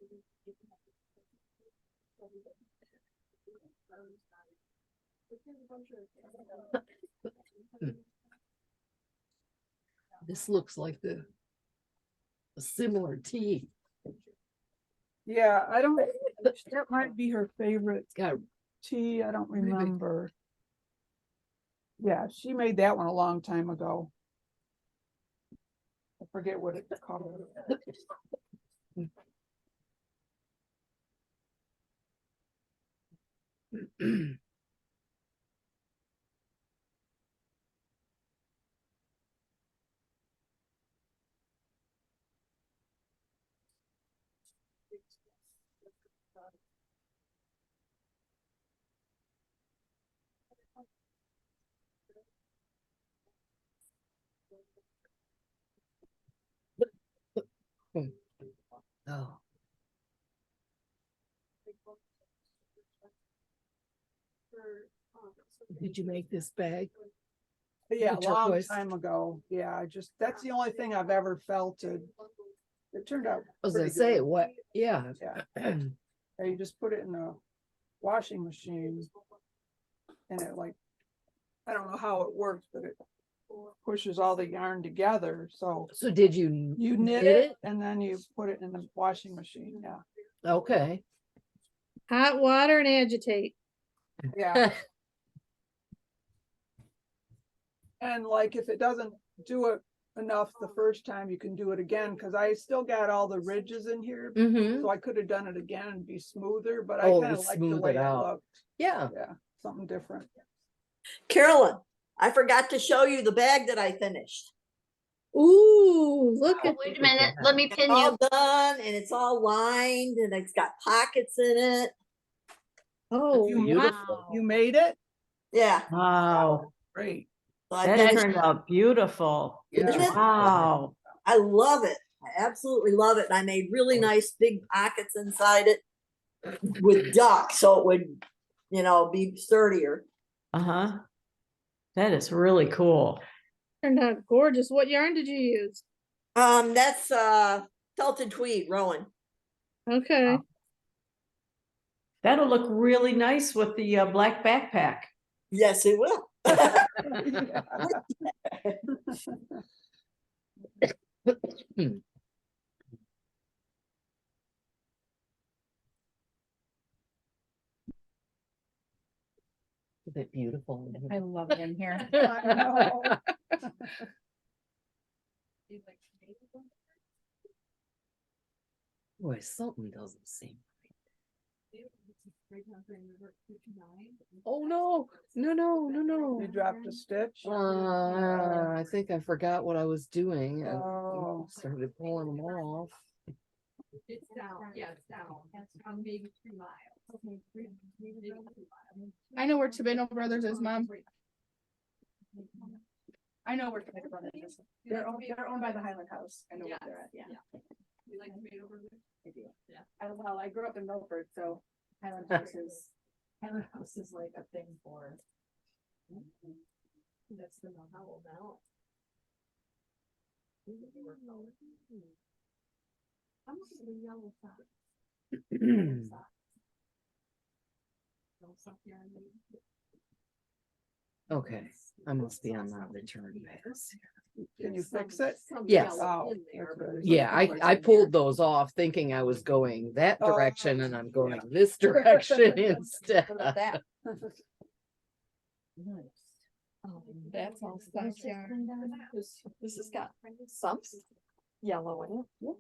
This looks like a similar tea. Yeah, I don't, that might be her favorite It's got, tea, I don't Maybe. remember. Yeah, she made that one a long time ago. I forget what it's called. oh, did you make this bag? Yeah, The a long turquoise. time ago. Yeah, that's the only thing I've ever felted. It turned out. I was gonna pretty say, good. what, yeah. Yeah. Yeah, you just put it in the washing machine. And it like, I don't know how it works, but it pushes all the yarn together, so So did you? you knit it and then you put it in the washing machine, yeah. Okay. Hot water and agitate. Yeah. And like, if it doesn't do it enough the first time, you can do it again, cause I still got all the ridges in here. Mm-hmm. So I could have done it again and be smoother, but I Oh, kind to of like the smooth way it it out. looked. Yeah. Yeah, something different. Carolyn, I forgot to show you the bag that I finished. Ooh, look Oh, at wait a minute, let me pin All you. done and it's all lined and it's got pockets in it. oh You- wow. You made it? Yeah. Wow, Great. So I that finished turned out beautiful. Isn't it? Wow. I love it. I absolutely love it. And I made really nice big pockets inside it with duck, so it would, be sturdier. Uh-huh. That is really cool. Turned out gorgeous. What yarn did you use? That's felted tweed, Rowan. Okay. That'll look really nice with the black backpack. Yes, it will. Is it beautiful? I love it in here. I know. Boy, something doesn't seem. Oh, no, no. You dropped a stitch? I think I forgot what I was doing and Oh. started pulling them off. It's down, yeah, it's down. Maybe 3 miles. I know where Tobago Brothers is, Mom. I know where Tobago Brothers is. They're owned by the Highland House. I know where they're at, yeah. You like tomato burgers? I do. Yeah. Well, I grew up in Milford, so Highland House is like a thing for. That's the Mahalo now. I'm looking at the yellow socks. Yellow sock yarn. Okay, I must be on that return pass. Can you fix it? Yes. Oh, In there, that's but right. there's Yeah, something I in there. pulled those off thinking I was going that Oh, direction and I'm going yeah. this direction instead. Look at that. Oh, that's all stuff yarn. This has got some yellow in it.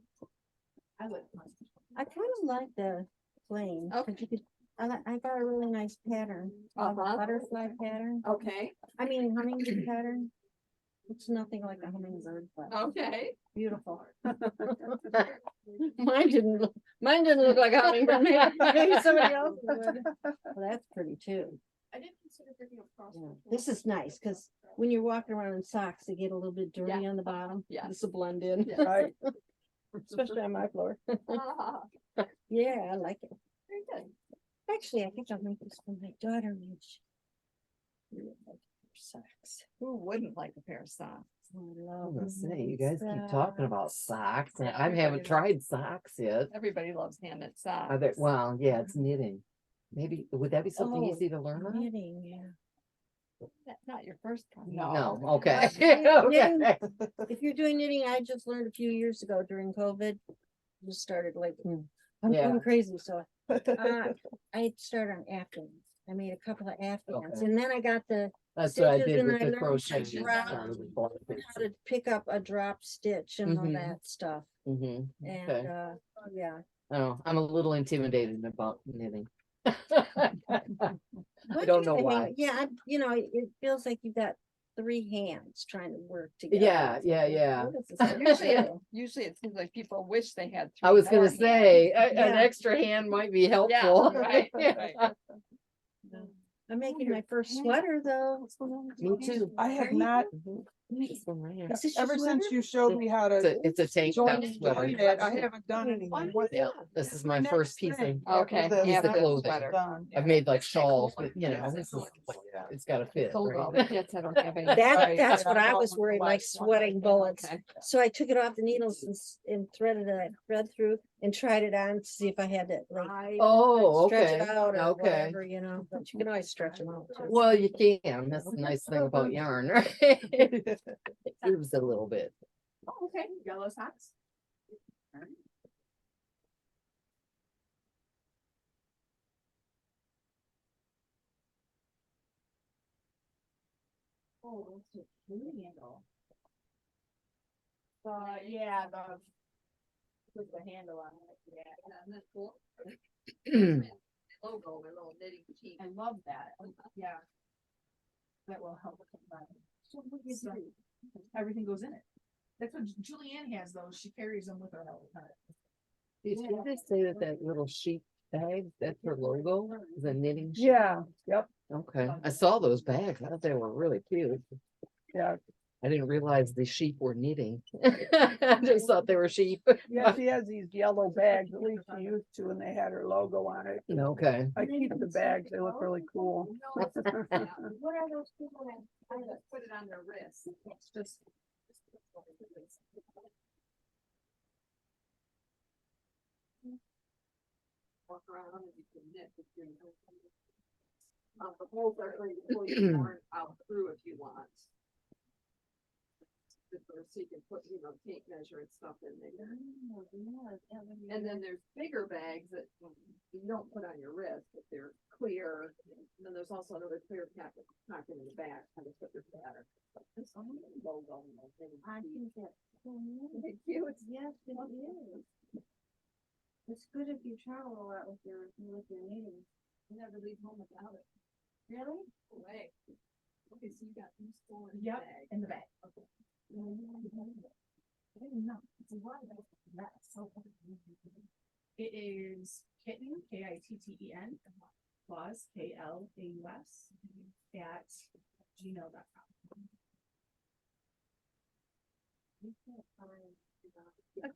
I kind of like the plain. 'cause Okay. you could- I got a really nice pattern. Uh-huh. Butterfly pattern. Okay, I mean hummingbird pattern. It's nothing like a hummingbird, but okay. beautiful. Mine didn't look like a hummingbird. Maybe somebody else would. Well, that's pretty too. I didn't consider picking up cross. Yeah. This is nice because when you're walking around in socks, they get a little bit dirty on the bottom. Yeah. This will blend in. Yeah. Right. Especially on my floor. Ah, Yeah, I like it. very good. Actually, I think I'll make this for my daughter when she. Socks. Who wouldn't like a pair of socks? I I love was gonna say, you knit guys keep talking about socks and Yeah, I haven't everybody tried socks yet. Everybody loves hand knit socks. Are there, well, yeah, it's knitting. Maybe, would that be something Oh, easy to learn on? knitting, yeah. Not your first time. No, okay. knitting- Okay. If you're doing knitting, I just learned a few years ago during COVID. Just started like, I'm Yeah. going crazy, so I started on afghans. I made a couple of afghans, Okay. and then I got the That's what I stitches did and with I the learned crochet. to drop- how to pick up a drop stitch and all Mhm. that stuff. Mhm, And okay. yeah. Oh, I'm a little intimidated about knitting. I What don't do know you why. think? Yeah, it feels like you've got 3 hands trying to work together. Yeah, yeah. What is this? Usually it seems like people wish they had. I was three gonna more say, an Yeah. extra hand might be helpful. right, right. I'm making my first sweater though. Me too. I have not, This one right here. Is this your ever since sweater? you showed me how to. It's a tank join top it, sweater. join it, I haven't done anything with Yeah, it. this is That's my next first piece thing of, after Okay, this, piece of after clothing. this is done. I've made like shawls, but you know, this is, it's gotta fit, Told all right? the kids I don't have any. That's what I I know. was worried, like sweating bullets. Okay. So I took it off the needles and threaded a thread through and tried it on to see if I had to like Oh, stretch okay, it out or okay. whatever, you know, but you can always stretch them out too. Well, you can, that's the nice thing about yarn, right? It moves a little bit. Oh, okay, yellow socks. Oh, that's a handle. Yeah, with the handle on it, yeah. Isn't that cool? Logo, my little knitting team. I love that, yeah. That will help. So what do you do? Everything goes in it. That's what Julianne has those, she carries them with her all the time. Did you just say that that little sheep bag, that's her logo, is a knitting? sheep? Yeah, yep, Okay, I saw those bags, I thought they were really cute. yeah, I didn't realize the sheep were knitting. I just thought they were sheep. yeah, she has these yellow bags, at least she used to, and they had her logo on it. Okay. I keep the bags, they look really cool. What are those people that I just put it on their wrist? It's just. Walk around and you can knit between. The holes are going to pull your yarn out through if you want. zipper, so you can put, tape measure and stuff in there. And then there's bigger bags that you don't put on your wrist, but they're clear. And then there's also another clear pocket in the back, kind of put your pattern. This logo. I think that's so It's cute. Yes, it is. It's good if you travel a lot with your knitting. You never leave home without it. Really? Way. Okay, so you got these four in the Yep, bag. in the bag. Okay. I didn't know. It's a lot of that. So it is kitten, KITTEN, Claus, KLAUS, at gmail.com.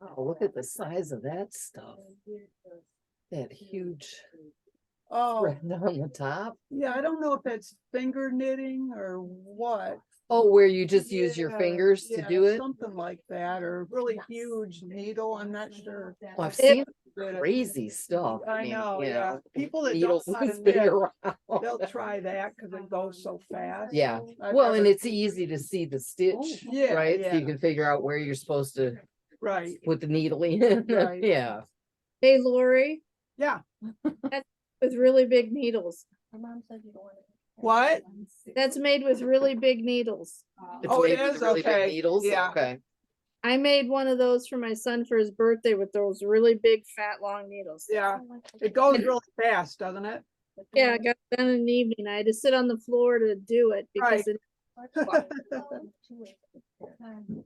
Oh, look at the size of that stuff. That huge Oh, thread on the top. yeah, I don't know if it's finger knitting or what. Oh, where you just use your Yeah, fingers to yeah, do it? Something like that, or really huge needle, I'm not sure. Well, I've It- seen But crazy stuff. I mean, know, you yeah. know, People that needles don't know how to this big knit, around. they'll try that because it goes so fast. Yeah, I've well, and never- it's easy to see the stitch, Yeah, right? So you yeah. can figure out where you're supposed to Right, put the needle in. Right. Yeah. Hey, Lori, yeah. with really big needles. My mom said you don't want to. What? That's made with really big needles. It's Oh, it made with is? really big Okay, needles. yeah. Okay. I made one of those for my son for his birthday with those really big, fat, long needles. Yeah, it goes really fast, doesn't it? Yeah, I got it done in the evening. I had to sit on the floor to do it because Right.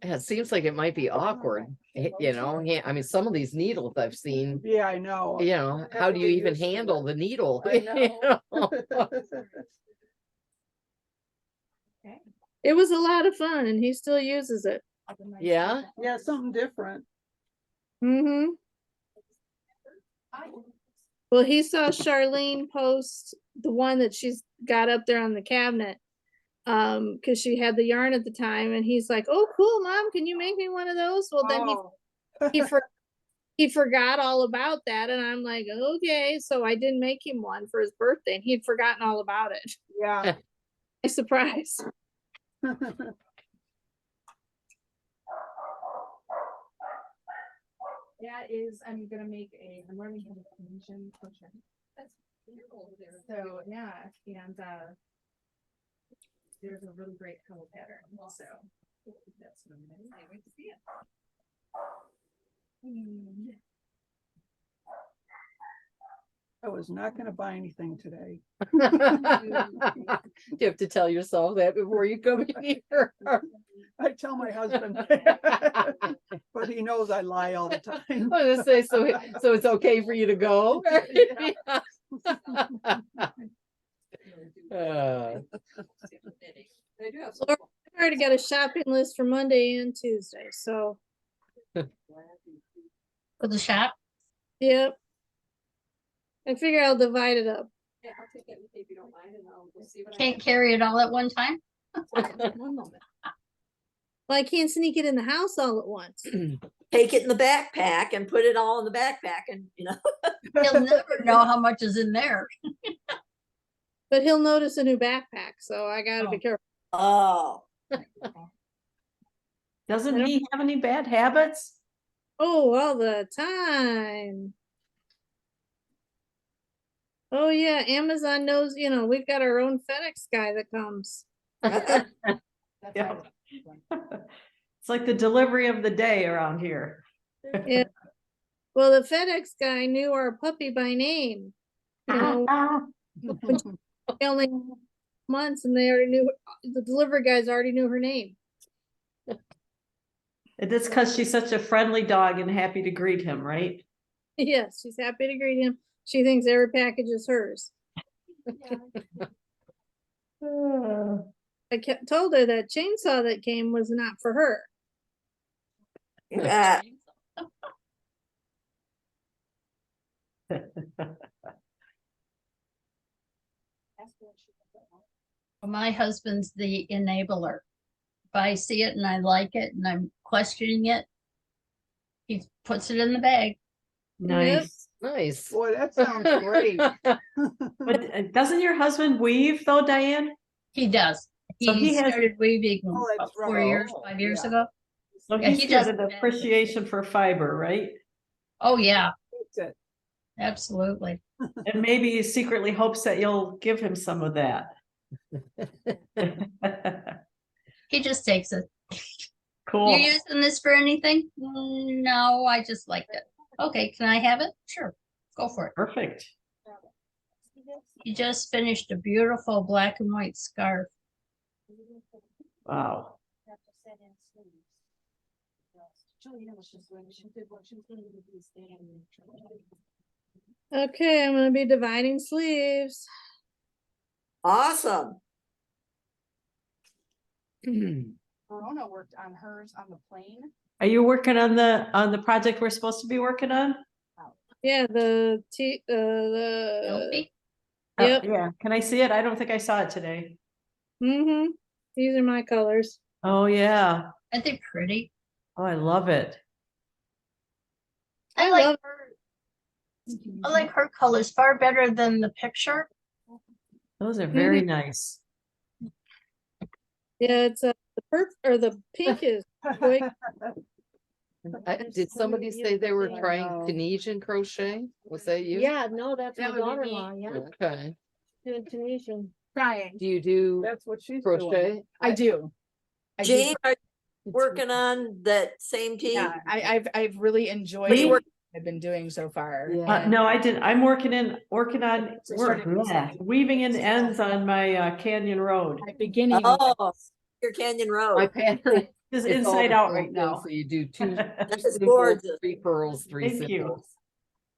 Yeah, it seems like it might be awkward, you know, yeah, I mean, some of these needles I've seen, Yeah, I know. you know, how do you Get even used to handle it. the needle? I you know? it was a lot of fun and he still uses it. Yeah, Yeah, something different. Mm-hmm. Well, he saw Charlene post the one that she's got up there on the cabinet. Because she had the yarn at the time, and he's like, "Oh, cool, Mom, can you make me one of those?" Well, then Oh, he forgot all about that, and I'm like, "Okay," so I didn't make him one for his birthday, and he'd forgotten all about it. yeah. My surprise. That is, I'm gonna make I'm learning how to Indonesian crochet. That's beautiful over there. So, yeah, and, there's a really great color pattern, so. That's what I'm gonna Can't wait to see it. do. I was not gonna buy anything today. you have to tell yourself that before you come in here. I tell my husband, but he knows I lie all the time. I was gonna say, so it's okay for you to go? They do have. Laura, I already got a shopping list for Monday and Tuesday, so For the shop, yep. I figure I'll divide it up. Yeah, I'll take that with me if you don't mind, and we'll see what I can't have. carry it all at one time. One moment. Well, I can't sneak it in the house all at once. Take it in the backpack and put it all in the backpack and, You'll never know how much is in there. But he'll notice a new backpack, so I gotta be Oh. careful. Oh, Doesn't I don't- he have any bad habits? Oh, all the time. Oh yeah, Amazon knows, we've got our own FedEx guy that comes. That's Yeah. right. It's like the delivery of the day around here. Yeah. Well, the FedEx guy knew our puppy by name. They only months and they already knew, the delivery guys already knew her name. And it's because she's such a friendly dog and happy to greet him, right? Yes, she's happy to greet him. She thinks every package is hers. I told her that chainsaw that came was not for her. yeah. My husband's the enabler. If I see it and I like it and I'm questioning it, he puts it in the bag. Nice. Nice. Boy, that sounds great. But doesn't your husband weave though, Diane? He does. So he He has- started weaving Oh, about that's 4 right. years, Oh, 5 years yeah. ago. So Yeah, he's he got does- an appreciation for fiber, right? Oh, yeah, That's it. absolutely. And maybe he secretly hopes that you'll give him some of that. He just takes it. Cool. You using this for anything? No, I just liked it. Okay, can I have it? Sure, go for it. Perfect. He just finished a beautiful black and white scarf. Wow. Okay, I'm gonna be dividing sleeves. Awesome. Verona worked on hers on the plane. Are you working on the project we're supposed to be working on? Yeah, the Selfie? Oh, Yep. yeah, can I see it? I don't think I saw it today. Mm-hmm. These are my colors. Oh, yeah. Aren't they pretty? Oh, I love it. I I like love- her. I like her colors far better than the picture. Those are very Mm-hmm. nice. Yeah, it's the or the pink is quick. Did somebody say they were trying Tunisian crochet? Was that you? Yeah, no, that's my That would be me. daughter-in-law, yeah, Okay. doing Tunisian. Trying. Do you do That's what she's doing. crochet? I do. I do. Jean, are you working on that same team? Yeah, I've really enjoyed What do you what work- I've been doing so far. Yeah. No, I didn't. I'm working on So started recently. weaving in ends on my Canyon Road. At beginning. Oh, your Canyon My Road. pattern. It's it's all inside the out same right thing, now. So you do two That is simples, gorgeous. 3 pearls, 3 Thank you. simples.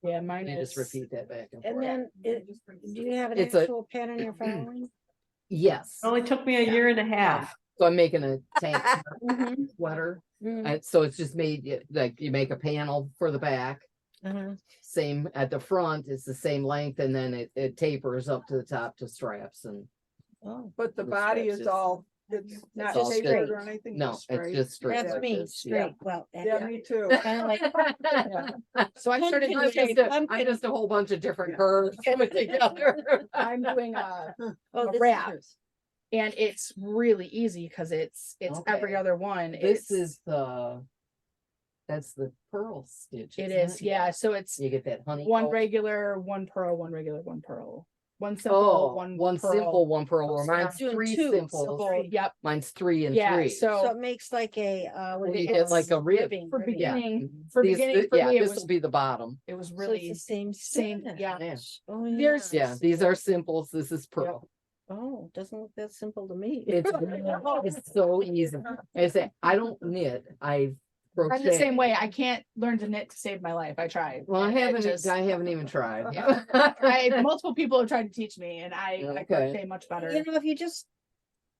Yeah, mine You is. just repeat that back and And forth. then, do you have an It's a- actual pattern you're following? Yes. It only took me a year and a half. So I'm making a tank Mm-hmm. sweater. Mm-hmm. And so it's just made, like you make a panel for the back. Uh-huh. Same at the front, it's the same length, and then it tapers up to the top to straps and. Oh, But the The body straps is is- all, it's not just tapered straight. or anything. No, just it's straight. just straight. that's like me, this, yeah. straight, well. Yeah, me too. Kind of like, So I started I'm doing, I'm just a whole bunch of different curves coming together. I'm doing oh, a this is wrap. yours. and it's really easy because it's every Okay. other one. This It's- is that's the pearl stitch. It isn't is, yeah. So it's You get that honey. one comb. regular, one pearl, one regular, one pearl. One simple, Oh, one one pearl. simple, one pearl, or So I'm mine's doing 3 two simples. Simple, yep. Mine's 3 and Yeah, 3. So so it makes like a, what do You you get call like it? a rib. Ribbing, for ribbing. Yeah. beginning, Mhm. for These- beginning, for yeah, me, it this was, will be the bottom. it was So really it's the same. same, stitch. yeah. Yeah. Oh, yeah. There's- Yeah, these are simples. This is pearl. Oh, doesn't look that simple to me. It's so easy. I say, I don't knit. I I'm the crochet. same way. I can't learn to knit to save my life. I tried. Well, I and it haven't, just- I haven't even tried. multiple people have tried to teach me and I Okay. crochet much better. You know, if you just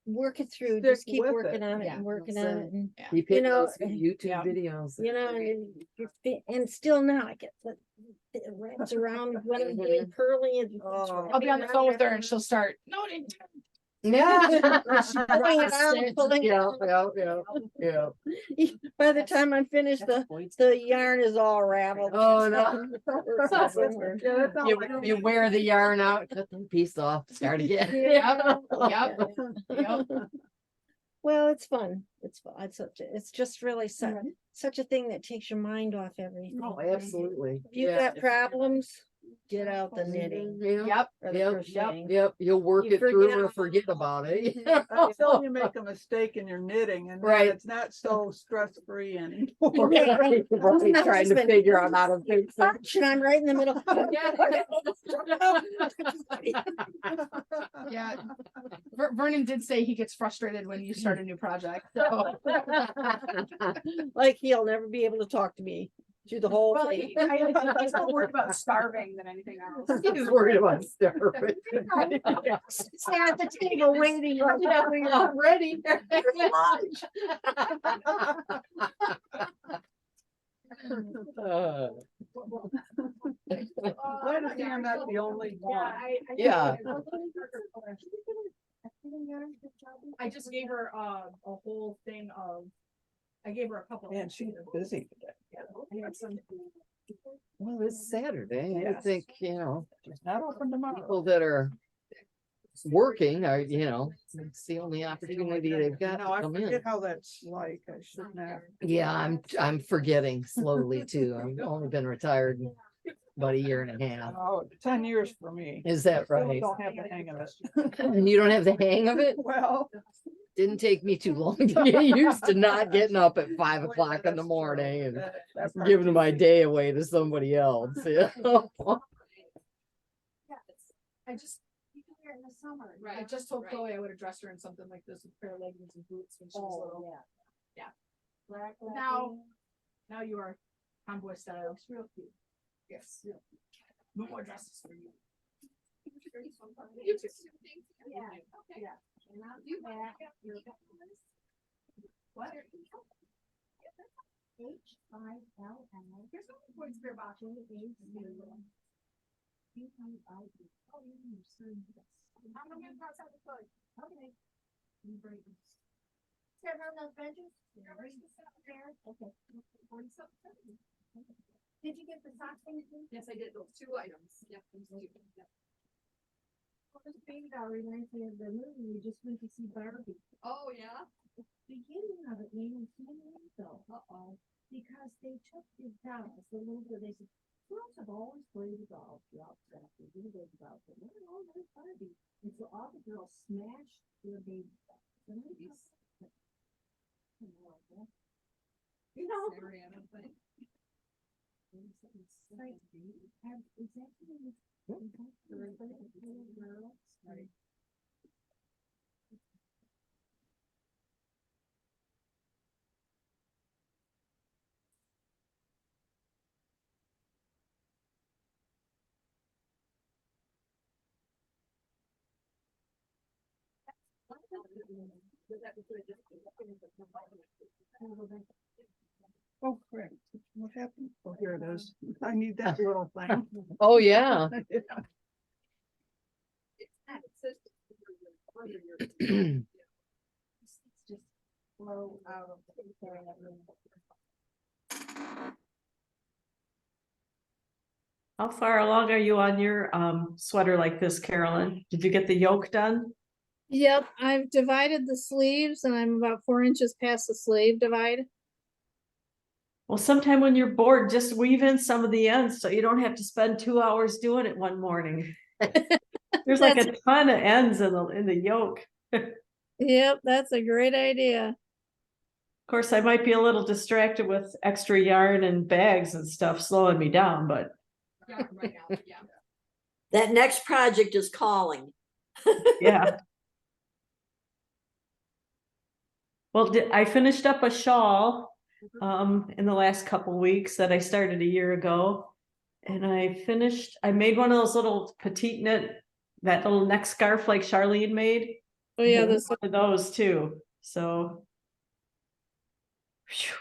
work it through, Stick just keep with working it. on it Yeah. and working That's on it. it and, Keep You hitting know, those YouTube yeah. videos. you know, and still now I get it wraps around when I'm getting curly and. Oh. I'll be on the phone with her and she'll start, no, it ain't time." Yeah. Pulling it out, pulling it Yeah, out. yeah. By the time I'm finished, the yarn is all raveled. Oh, no. Yeah, You wear the yarn out, cut the piece off, start again. Yep, yep, yep. Well, it's fun. It's fun. It's just really such a thing that takes your mind off everything. Oh, absolutely. If you've Yeah. got problems, get out the knitting Yeah. Yep. or the Yep, crocheting. Yep, you'll work You it through forget or forget about it. Until you make a mistake in your knitting and then Right. it's not so stress-free anymore. Right, right, My trying to husband- figure out how to fix it. And I'm right in the middle. Yeah. Vernon did say he gets frustrated when you start a new project, so. Like he'll never be able to talk to me through the whole Well, thing. I think he's more worried about starving than anything else. He's worried about starving. Stay at the table waiting. like, Yeah, we're not ready. Uh, Glad to see I'm not the only one. Yeah. I just gave her a whole thing of, I gave her a couple. Man, she's busy today. I had some- Well, it's Saturday. I Yes. think, She's not open tomorrow. people that are working, or, you know, it's the only opportunity they've got No, to I come in. forget how that's like. I shouldn't have. Yeah, I'm forgetting slowly too. I've only been retired about a year and a half. Oh, 10 years for me. Is that Still right? don't have the hang of it. And you don't have the hang of it? Well. Didn't take me too long to get used to not getting up at 5 o'clock in the That's morning true. and That part giving is- my day away to somebody else. You know? I just, you can wear it in the summer. I Right, just told right. Chloe I would have dressed her in something like this with a pair of leggings and boots when she was little. Yeah. Black. Now, now you are tomboy style. It's real cute. Yes. No more dresses for you. You just do things together. Yeah. Okay. Yeah. And I'll You do want that. to get- You're- What? H-I-L-L. Here's what the boys bear box. P-I-I-E. Oh, you're so yes. I'm gonna get outside the plug. Okay. You break this. Sit on those benches? Yeah, where's the set up there? Okay. 47. Did you get the sock thing too? Yes, I did those 2 items. Yep. those two. Yep. Well, this baby doll reminds me of the movie we just went to see Barbie. Oh, yeah. The beginning of it made me so mad though. Uh-oh. Because they took these dolls, the little girl, they said, girls have always played with dolls throughout the factory, we played with dolls, but no, there's Barbie. And so all the girls smashed their baby dolls. And I just- You know, Mariana thing. like, have, is that the little girls? Right. Oh, great. What happened? Oh, here it is. I need that little thing. Oh, yeah. Just flow out of the How far along are you on your sweater like this, Carolyn? Did you get the yoke done? Yep, I've divided the sleeves and I'm about 4 inches past the sleeve divide. Well, sometime when you're bored, just weave in some of the ends so you don't have to spend 2 hours doing it one morning. There's like a ton of ends in the yoke. Yep, that's a great idea. Of course, I might be a little distracted with extra yarn and bags and stuff slowing me down, but Yeah, right now, yeah. That next project is calling. yeah. Well, I finished up a shawl in the last couple weeks that I started a year ago. And I made one of those little petite knit, that little neck scarf like Charlene made. Oh yeah, Made this one of those too. So. Phew.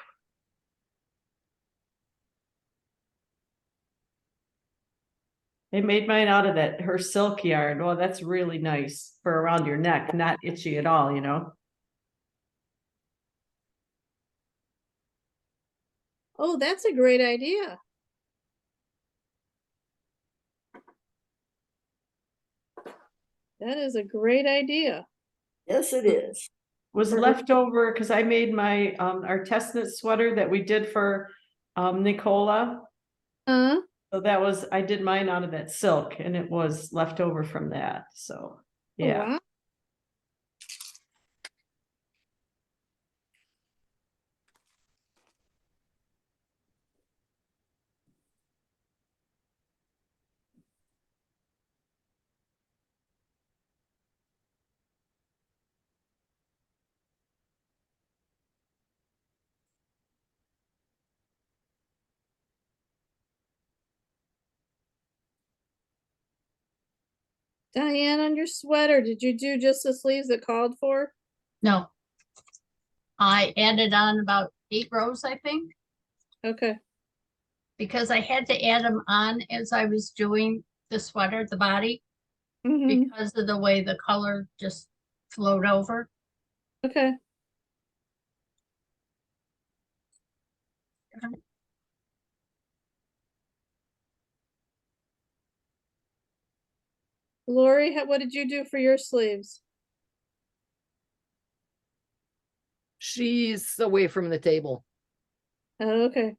I made mine out of her silk yarn. Well, that's really nice for around your neck, not itchy at all, you know? oh, that's a great idea. That is a great idea. Yes, it is. Was left over because I made my our test knit sweater that we did for Nicola. Huh? So I did mine out of that silk and it was left over from that. So Oh, yeah. wow. Diane, on your sweater, did you do just the sleeves that called for? No. I added on about 8 rows, I think, Okay. because I had to add them on as I was doing the sweater, the body, Mhm. because of the way the color just flowed over. Okay. Lori, what did you do for your sleeves? She's away from the table. Oh, okay.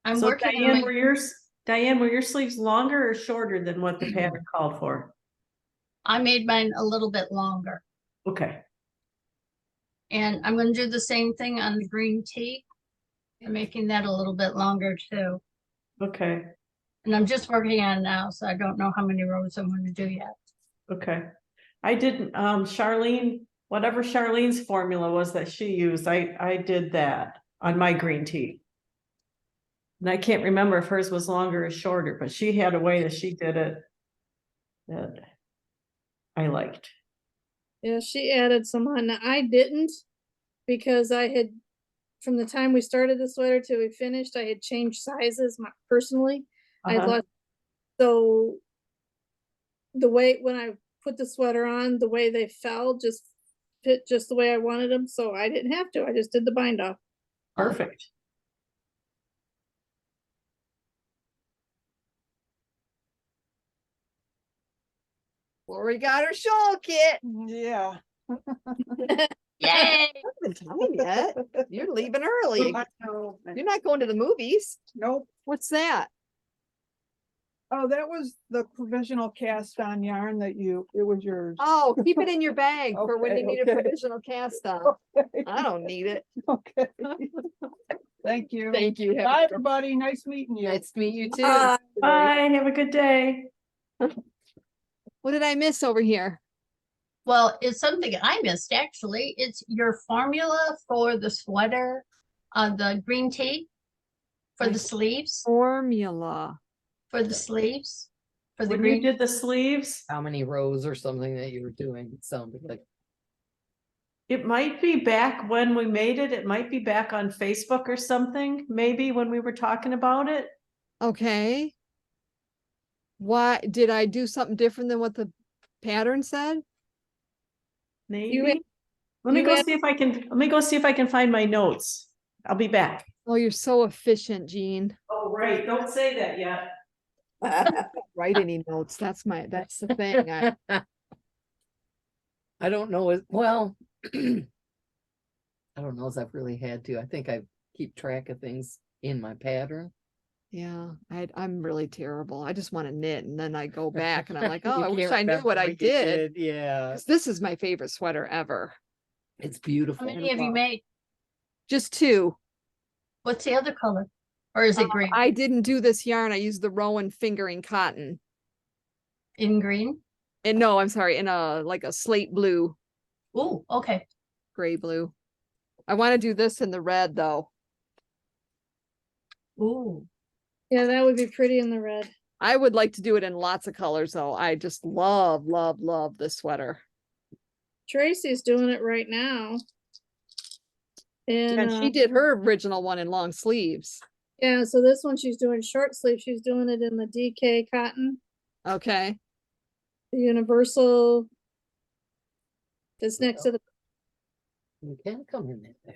I'm So working on Diane, my, Diane, were your sleeves longer or shorter than what the pattern called for? I made mine a little bit longer. Okay, And I'm gonna do the same thing on the green tea. I'm making that a little bit longer too. okay, And I'm just working on it now, so I don't know how many rows I'm gonna do yet. okay. I didn't, Charlene, whatever Charlene's formula was that she used, I did that on my green tea. And I can't remember if hers was longer or shorter, but she had a way that she did it that I liked. Yeah, she added some on. Now, I didn't because I had, from the time we started the sweater till we finished, I had changed sizes personally. I'd Uh-huh. lost, so the way, when I put the sweater on, the way they fell just fit just the way I wanted them. So I didn't have to. I just did the bind off. Perfect. Lori got her shawl kit. Yeah. Yay! Hasn't time yet. You're leaving early. I know. You're not going to the movies. Nope. What's that? Oh, that was the provisional cast on yarn that it was yours. Oh, keep it in your bag for when you Okay, need okay. a provisional cast on. I don't need it. Okay. Thank you. Thank you. Bye, everybody. Nice meeting you. Nice to meet you too. Bye. Bye, have a good day. What did I miss over here? Well, it's something I missed actually. It's your formula for the sweater, the green tea. For the sleeves, Formula. for the sleeves, for the When you green. did the sleeves, How many rows or something that you were doing? It sounded like. it might be back when we made it. It might be back on Facebook or something, maybe when we were talking about it. Okay. Why did I do something different than what the pattern said? Maybe. Let me you go had- see if I can, let me go see if I can find my notes. I'll be back. Oh, you're so efficient, Jean. Oh, right. Don't say that yet. Write any notes. That's the thing. I don't know. Well, I don't know if I've really had to. I think I keep track of things in my pattern. Yeah, I'm really terrible. I just want to knit and then I go back and I'm like, oh, You I wish can't I knew remember what I you did. Yeah, 'Cause this is my favorite sweater ever. it's How beautiful. many have you made? Just two. What's the other color? Or is it green? I didn't do this yarn. I used the Rowan fingering cotton. In green? And no, I'm sorry, in like a slate blue, Ooh, okay. gray blue. I want to do this in the red though. Ooh. Yeah, that would be pretty in the red. I would like to do it in lots of colors though. I just love, love, love this sweater. Tracy's doing it right now. And And she did her original one in long sleeves. yeah, so this one she's doing short sleeve. She's doing it in the DK cotton, Okay. the universal. It's next to the, You can come in there.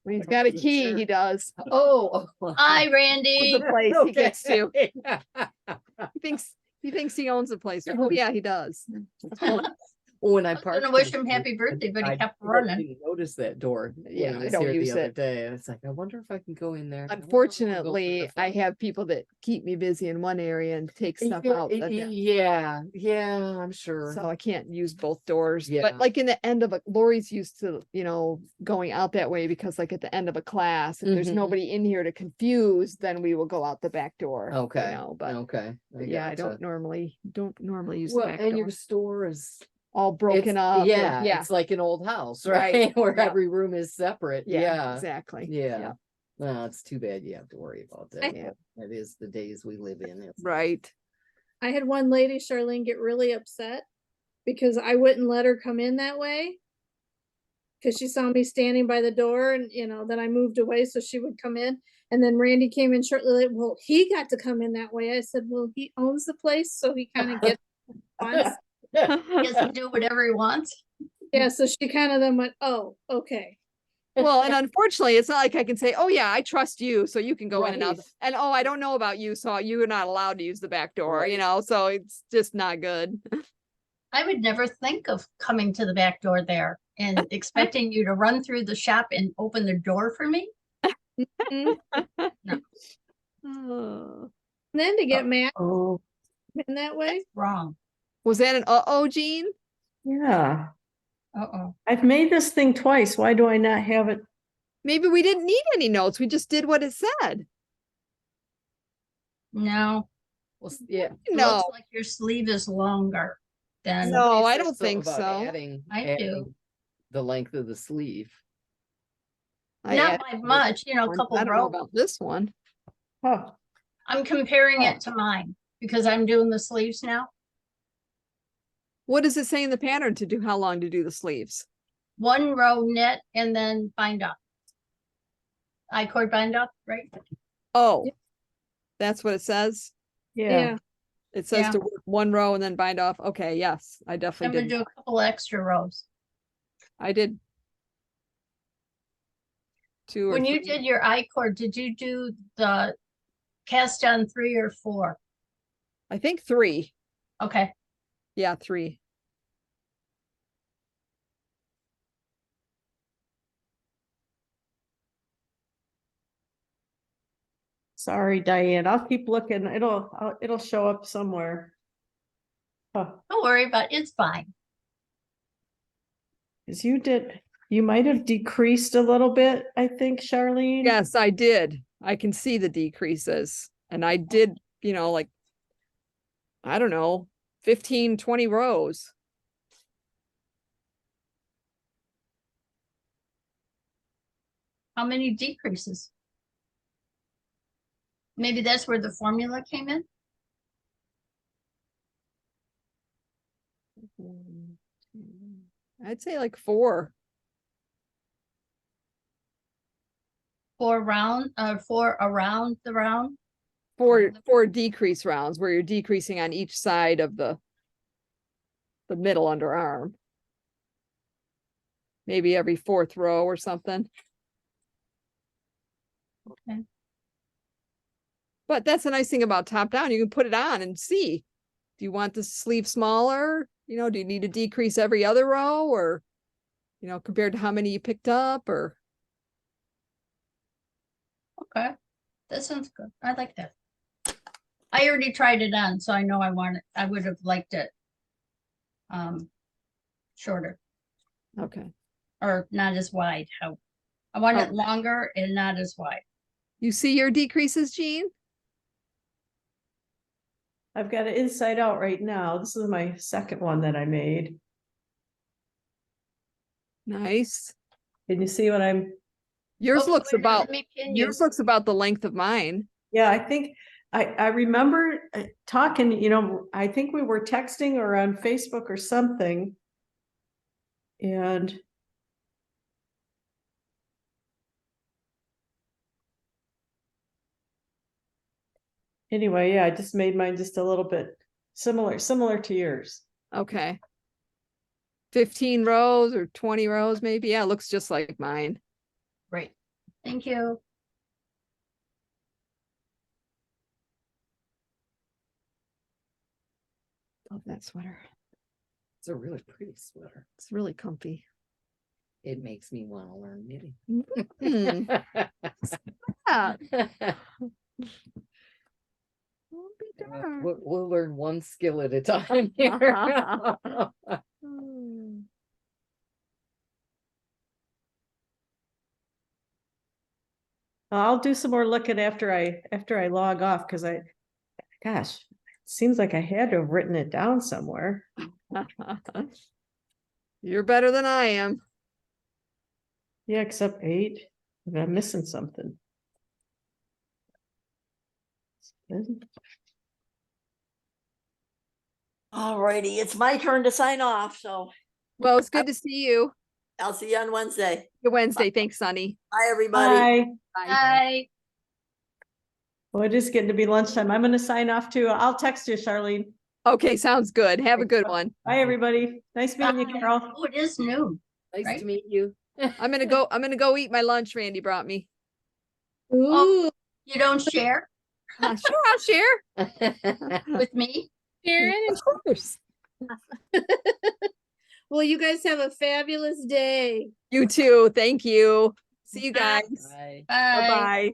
He's got a key, Sure. he does. Oh. Hi, Randy. The place he gets to. Okay. He thinks he owns the place. Oh yeah, he does. When I I was parked. gonna wish there, him happy birthday, but he I kept didn't running. Notice that door. when Yeah, I I was don't here use the other it. day. It's like, I wonder if I can go in there. Unfortunately, I have people that keep me busy in one area and take stuff out. Yeah, I'm sure. So I can't use both doors, Yeah. but like in the end of Lori's used to, going out that way because like at the end of a class, if there's Mhm. nobody in here to confuse, then we will go out the back door. Okay. But Okay. yeah, I gotcha. don't normally use the Well, back and door. your store is All broken it's- up. and- Yeah, Yeah. it's like an old house, Right, right? Where yeah. every room is separate. Yeah. Exactly. Yeah. No, it's too bad you have to worry about that. Yeah. That is the days we live in. It's Right. I had one lady, Charlene, get really upset because I wouldn't let her come in that way. Cause she saw me standing by the door and, then I moved away so she would come in. And then Randy came in shortly later. Well, he got to come in that way. I said, well, he owns the place, so he kind of gets once. He gets to do whatever he wants. Yeah, so she kind of then went, oh, okay. Well, and unfortunately, it's not like I can say, oh yeah, I trust you, so you can go in and out. Right. And oh, I don't know about you, so you're not allowed to use the back door, you Right. know, so it's just not good. I would never think of coming to the back door there and expecting you to run through the shop and open the door for me. Oh. Then to get mad Oh, in that way. Wrong. Was that an uh-oh, Jean? yeah. Uh-oh. I've made this thing twice. Why do I not have it? Maybe we didn't need any notes. We just did what it said. No, Well, yeah. it No, looks like your sleeve is longer than. No, Somebody I said don't something think about so. I do. adding the length of the sleeve. I Not added by much, you know, a one. couple I don't know rows. about this one. Oh, I'm comparing it to mine because I'm doing the sleeves now. What does it say in the pattern to do how long to do the sleeves? 1 row knit and then bind up. I-cord bind up, right? Oh, that's what it says. yeah. It says Yeah. to work 1 row and then bind off. Okay, yes, I I'm definitely gonna did. do a couple extra rows. I did. 2 or When you 3. did your I-cord, did you do the cast on 3 or 4? I think 3. Okay, Yeah, 3. Sorry, Diane. I'll keep looking. It'll show up somewhere. Oh, don't worry about it. It's fine. cause you might have decreased a little bit, I think, Charlene. Yes, I did. I can see the decreases. And I did, like, I don't know, 15, 20 rows. How many decreases? Maybe that's where the formula came in? I'd say like 4. 4 around the round? 4 decrease rounds where you're decreasing on each side of the middle underarm. Maybe every 4th row or something. Okay. But that's the nice thing about top down. You can put it on and see. Do you want the sleeve smaller? Do you need to decrease every other row or, compared to how many you picked up or? Okay, that sounds good. I like that. I already tried it on, so I know I would have liked it. Shorter Okay. or not as wide. I want it Okay. longer and not as wide. You see your decreases, Jean? I've got it inside out right now. This is my second one that I made. Nice. Can you see what I'm? Yours Oh, looks wait a minute, about, let me pin you. yours looks about the length of mine. Yeah, I think I remember talking, I think we were texting or on Facebook or something. And anyway, yeah, I just made mine just a little bit similar to yours. Okay. 15 rows or 20 rows, maybe. Yeah, it looks just like mine. Great. Thank you. Love that sweater. It's a really pretty sweater. It's really comfy. It makes me want to learn knitting. Hmm. Yeah. Won't be dark. We'll learn one skill at a time here. Hmm. I'll do some more looking after I log off because gosh, it seems like I had to have written it down somewhere. You're better than I am. Yeah, except 8. I'm missing something. Alrighty, it's my turn to sign off, so Well, it's good to see you. I'll see you on Wednesday. Wednesday. Thanks, Sonny. Bye, everybody. Bye. Bye. Well, it is getting to be lunchtime. I'm gonna sign off too. I'll text you, Charlene. Okay, sounds good. Have a good one. Bye, everybody. Nice meeting you, Bye. Carol. Oh, it is noon. Nice Right? to meet you. I'm gonna go eat my lunch Randy brought me. Oh. Ooh, You don't share Sure, I'll share. with me? Karen, Of course. well, you guys have a fabulous day. You too. Thank you. See you Bye. guys. Bye. Bye. Bye-bye.